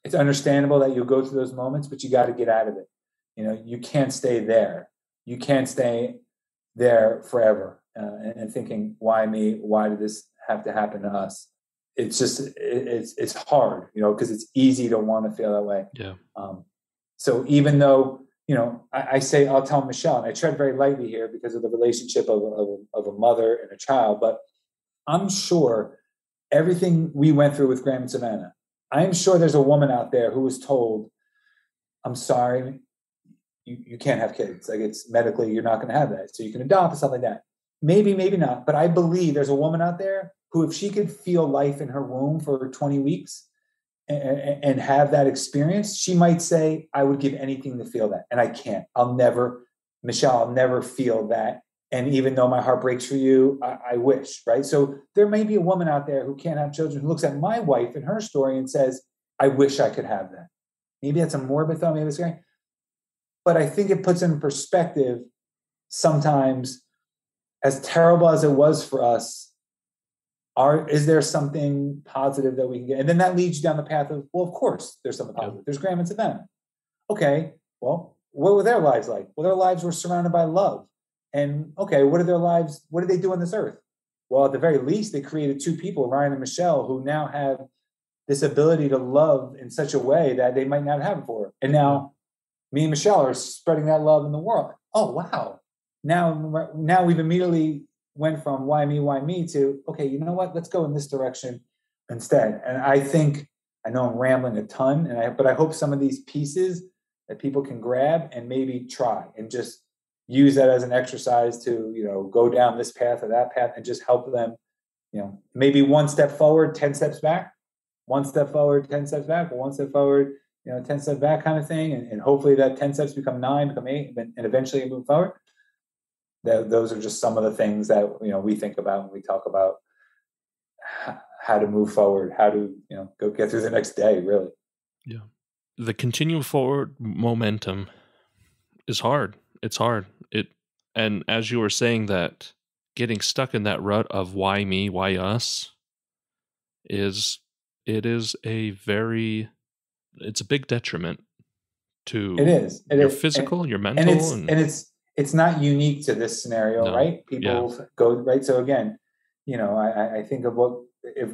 it's understandable that you'll go through those moments, but you got to get out of it. You can't stay there. You can't stay there forever and thinking, why me? Why did this have to happen to us? It's just, it's hard, because it's easy to want to feel that way.
Yeah.
So even though, I'll tell Michele, and I tread very lightly here because of the relationship of a mother and a child, but I'm sure everything we went through with Graham and Savannah, I'm sure there's a woman out there who was told, I'm sorry, you can't have kids. Like, it's medically, you're not going to have that. So you can adopt and stuff like that. Maybe, maybe not. But I believe there's a woman out there who, if she could feel life in her womb for 20 weeks and have that experience, she might say, I would give anything to feel that. And I can't. Michele, I'll never feel that And even though my heart breaks for you, I wish, right? So there may be a woman out there who can't have children who looks at my wife and her story and says, I wish I could have that. Maybe that's a morbid thought, maybe it's great. But I think it puts in perspective sometimes, as terrible as it was for us, is there something positive that we can get? And then that leads you down the path of, well, of course, there's something positive. There's Graham and Savannah. Okay, well, what were their lives like? Well, their lives were surrounded by love. And okay, what are their lives? What did they do on this earth? Well, at the very least, they created two people, Ryan and Michele, who now have this ability to love in such a way that they might not have before. And now me and Michele are spreading that love in the world. Oh, wow. Now we've immediately went from why me to, okay, you know what? Let's go in this direction instead. And I think, I know I'm rambling a ton, but I hope some of these pieces that people can grab and maybe try and just use that as an exercise to, go down this path or that path and just help them, maybe one step forward, 10 steps back, one step forward, 10 steps back, or one step forward, 10 steps back kind of thing. And hopefully that 10 steps become 9, become 8, and eventually move forward. Those are just some of the things that, we think about when we talk about how to move forward, how to, go get through the next day, really.
Yeah. The continued forward momentum is hard. It's hard. And as you were saying that, getting stuck in that rut of why me, why us it's a big detriment to your physical, your mental.
And it's not unique to this scenario, right? People go, right? So again, I think of if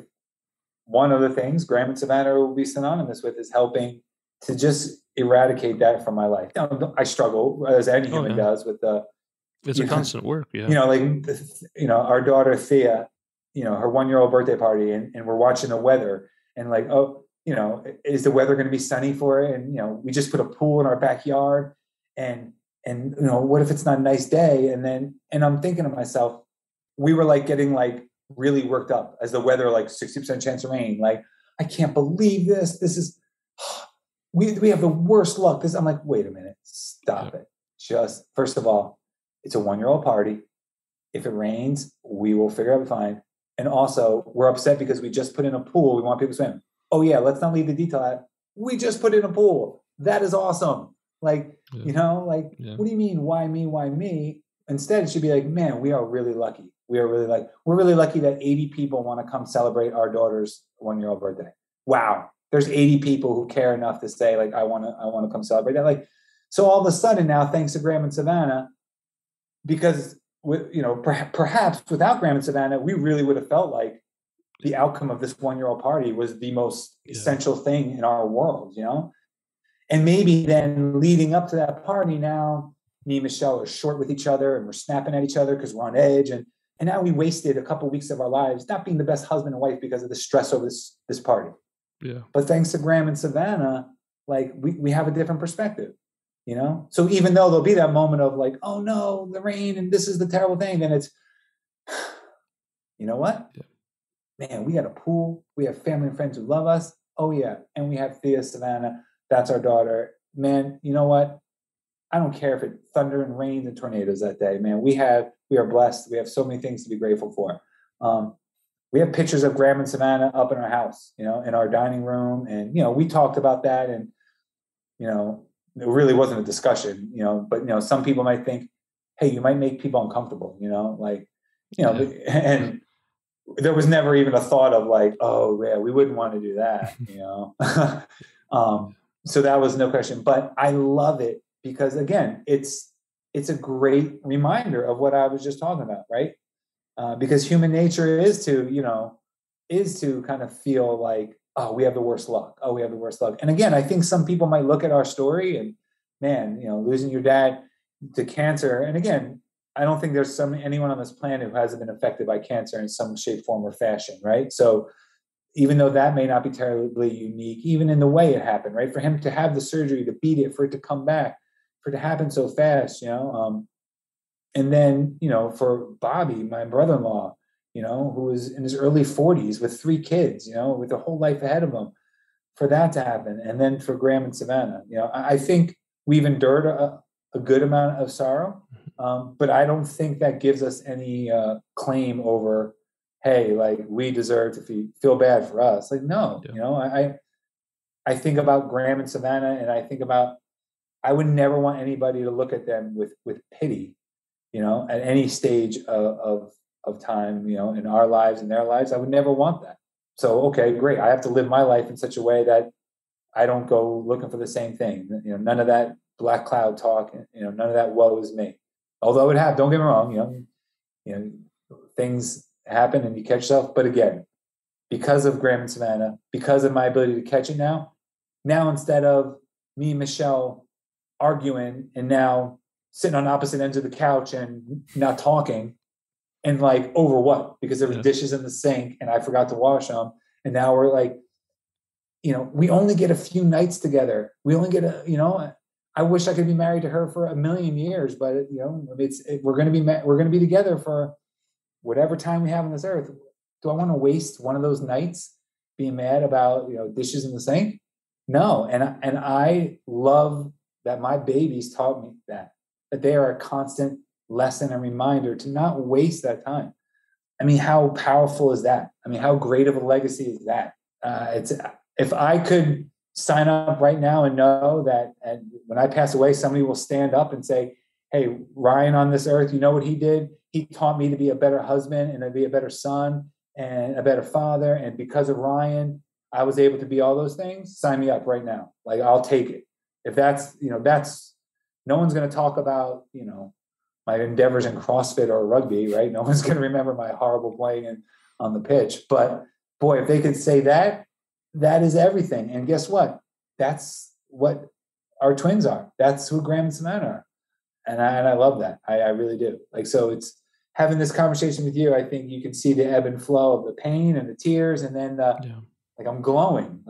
one of the things Graham and Savannah will be synonymous with is helping to just eradicate that from my life. I struggle, as any human does, with
it's a constant work. Yeah.
Our daughter Thea, her 1-year-old birthday party, and we're watching the weather, and like, is the weather going to be sunny for it? And we just put a pool in our backyard, and what if it's not a nice day? And I'm thinking to myself, we were like getting like really worked up as the weather, like 60% chance of rain. Like, I can't believe this. This is, we have the worst luck. I'm like, wait a minute, stop it. Just, first of all, it's a 1-year-old party. If it rains, we will figure out fine. And also, we're upset because we just put in a pool. We want people to swim. Oh yeah, let's not leave the detail out. We just put in a pool. That is awesome. Like, what do you mean, why me, why me? Instead, it should be like, man, we are really lucky. We're really lucky that 80 people want to come celebrate our daughter's 1-year-old birthday. Wow. There's 80 people who care enough to say, like, I want to come celebrate that. Like, so all of a sudden now, thanks to Graham and Savannah, because perhaps without Graham and Savannah, we really would have felt like the outcome of this 1-year-old party was the most essential thing in our world, And maybe then leading up to that party, now me and Michele are short with each other and we're snapping at each other because we're on edge. And now we wasted a couple of weeks of our lives not being the best husband and wife because of the stress of this party.
Yeah.
But thanks to Graham and Savannah, like we have a different perspective, So even though there'll be that moment of like, oh no, the rain and this is the terrible thing, then it's, you know what?
Yeah.
Man, we got a pool. We have family and friends who love us. Oh yeah. And we have Thea, Savannah. That's our daughter. Man, you know what? I don't care if it thunder and rains and tornadoes that day, man. We are blessed. We have so many things to be grateful for. We have pictures of Graham and Savannah up in our house, in our dining room. And, we talked about that and, it really wasn't a discussion, but, some people might think, hey, you might make people uncomfortable, and there was never even a thought of like, oh yeah, we wouldn't want to do that, So that was no question, but I love it because again, it's a great reminder of what I was just talking about. Right. Because human nature is to kind of feel like, oh, we have the worst luck. Oh, we have the worst luck. And again, I think some people might look at our story and man, losing your dad to cancer. And again, I don't think there's anyone on this planet who hasn't been affected by cancer in some shape, form, or fashion, right? So even though that may not be terribly unique, even in the way it happened, right? For him to have the surgery, to beat it, for it to come back, for it to happen so fast, and then, for Bobby, my brother-in-law, who was in his early 40s with 3 kids, with a whole life ahead of him, for that to happen. And then for Graham and Savannah, I think we've endured a good amount of sorrow. But I don't think that gives us any claim over, hey, like we deserve to feel bad for us. Like, no, I think about Graham and Savannah, and I think about, I would never want anybody to look at them with pity, at any stage of time, in our lives and their lives. I would never want that. So, okay, great. I have to live my life in such a way that I don't go looking for the same thing. None of that black cloud talk, none of that woe is me. Although it have, don't get me wrong, things happen and you catch yourself. But again, because of Graham and Savannah, because of my ability to catch it now instead of me and Michele arguing and now sitting on opposite ends of the couch and not talking, and like over what? Because there were dishes in the sink and I forgot to wash them. And now we're like, we only get a few nights together. We only get I wish I could be married to her for 1,000,000 years, but we're going to be together for whatever time we have on this earth. Do I want to waste one of those nights being mad about, dishes in the sink? No. And I love that my babies taught me that they are a constant lesson and reminder to not waste that time. I mean, how powerful is that? I mean, how great of a legacy is that? If I could sign up right now and know that, and when I pass away, somebody will stand up and say, hey, Ryan on this earth, you know what he did? He taught me to be a better husband and to be a better son and a better father. And because of Ryan, I was able to be all those things. Sign me up right now. Like, I'll take it. If that's, no one's going to talk about, my endeavors in CrossFit or rugby, right? No one's going to remember my horrible playing on the pitch. But boy, if they could say that, that is everything. And guess what? That's what our twins are. That's who Graham and Savannah are. And I love that. I really do. Like, so it's having this conversation with you. I think you can see the ebb and flow of the pain and the tears. And then like I'm glowing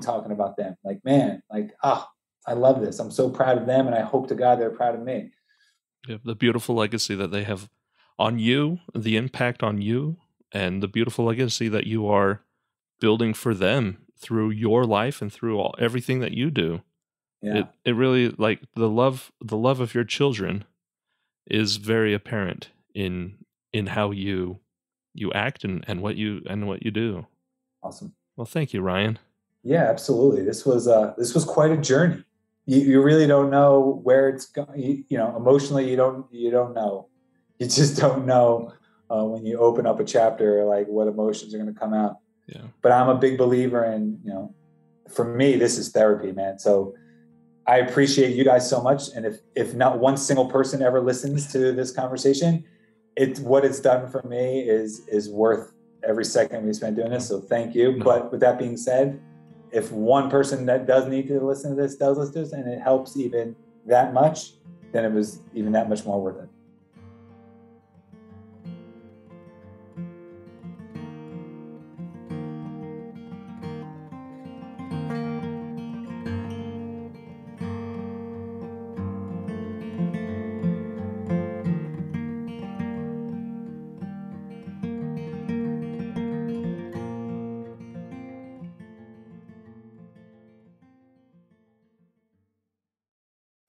talking about them. Like, man, I love this. I'm so proud of them. And I hope to God they're proud of me.
Yeah, the beautiful legacy that they have on you, the impact on you, and the beautiful legacy that you are building for them through your life and through everything that you do. Yeah. It really, like, the love of your children is very apparent in how you act and what you do.
Awesome.
Well, thank you, Ryan.
Yeah, absolutely. This was quite a journey. You really don't know where it's going. Emotionally, you don't know. You just don't know when you open up a chapter, like what emotions are going to come out.
Yeah.
But I'm a big believer in, for me, this is therapy, man. So I appreciate you guys so much. And if not one single person ever listens to this conversation, what it's done for me is worth every second we spent doing this. So thank you. No. But with that being said, if one person that does need to listen to this does listen to this and it helps even that much, then it was even that much more worth it.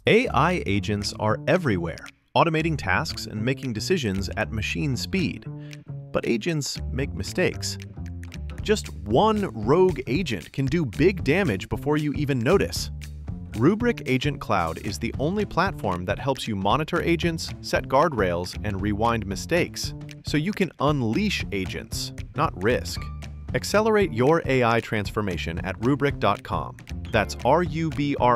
AI agents are everywhere, automating tasks and making decisions at machine speed. But agents make mistakes. Just one rogue agent can do big damage before you even notice. Rubrik Agent Cloud is the only platform that helps you monitor agents, set guardrails, and rewind mistakes, so you can unleash agents, not risk. Accelerate your AI transformation at Rubrik.com. That's RUBRIK.com.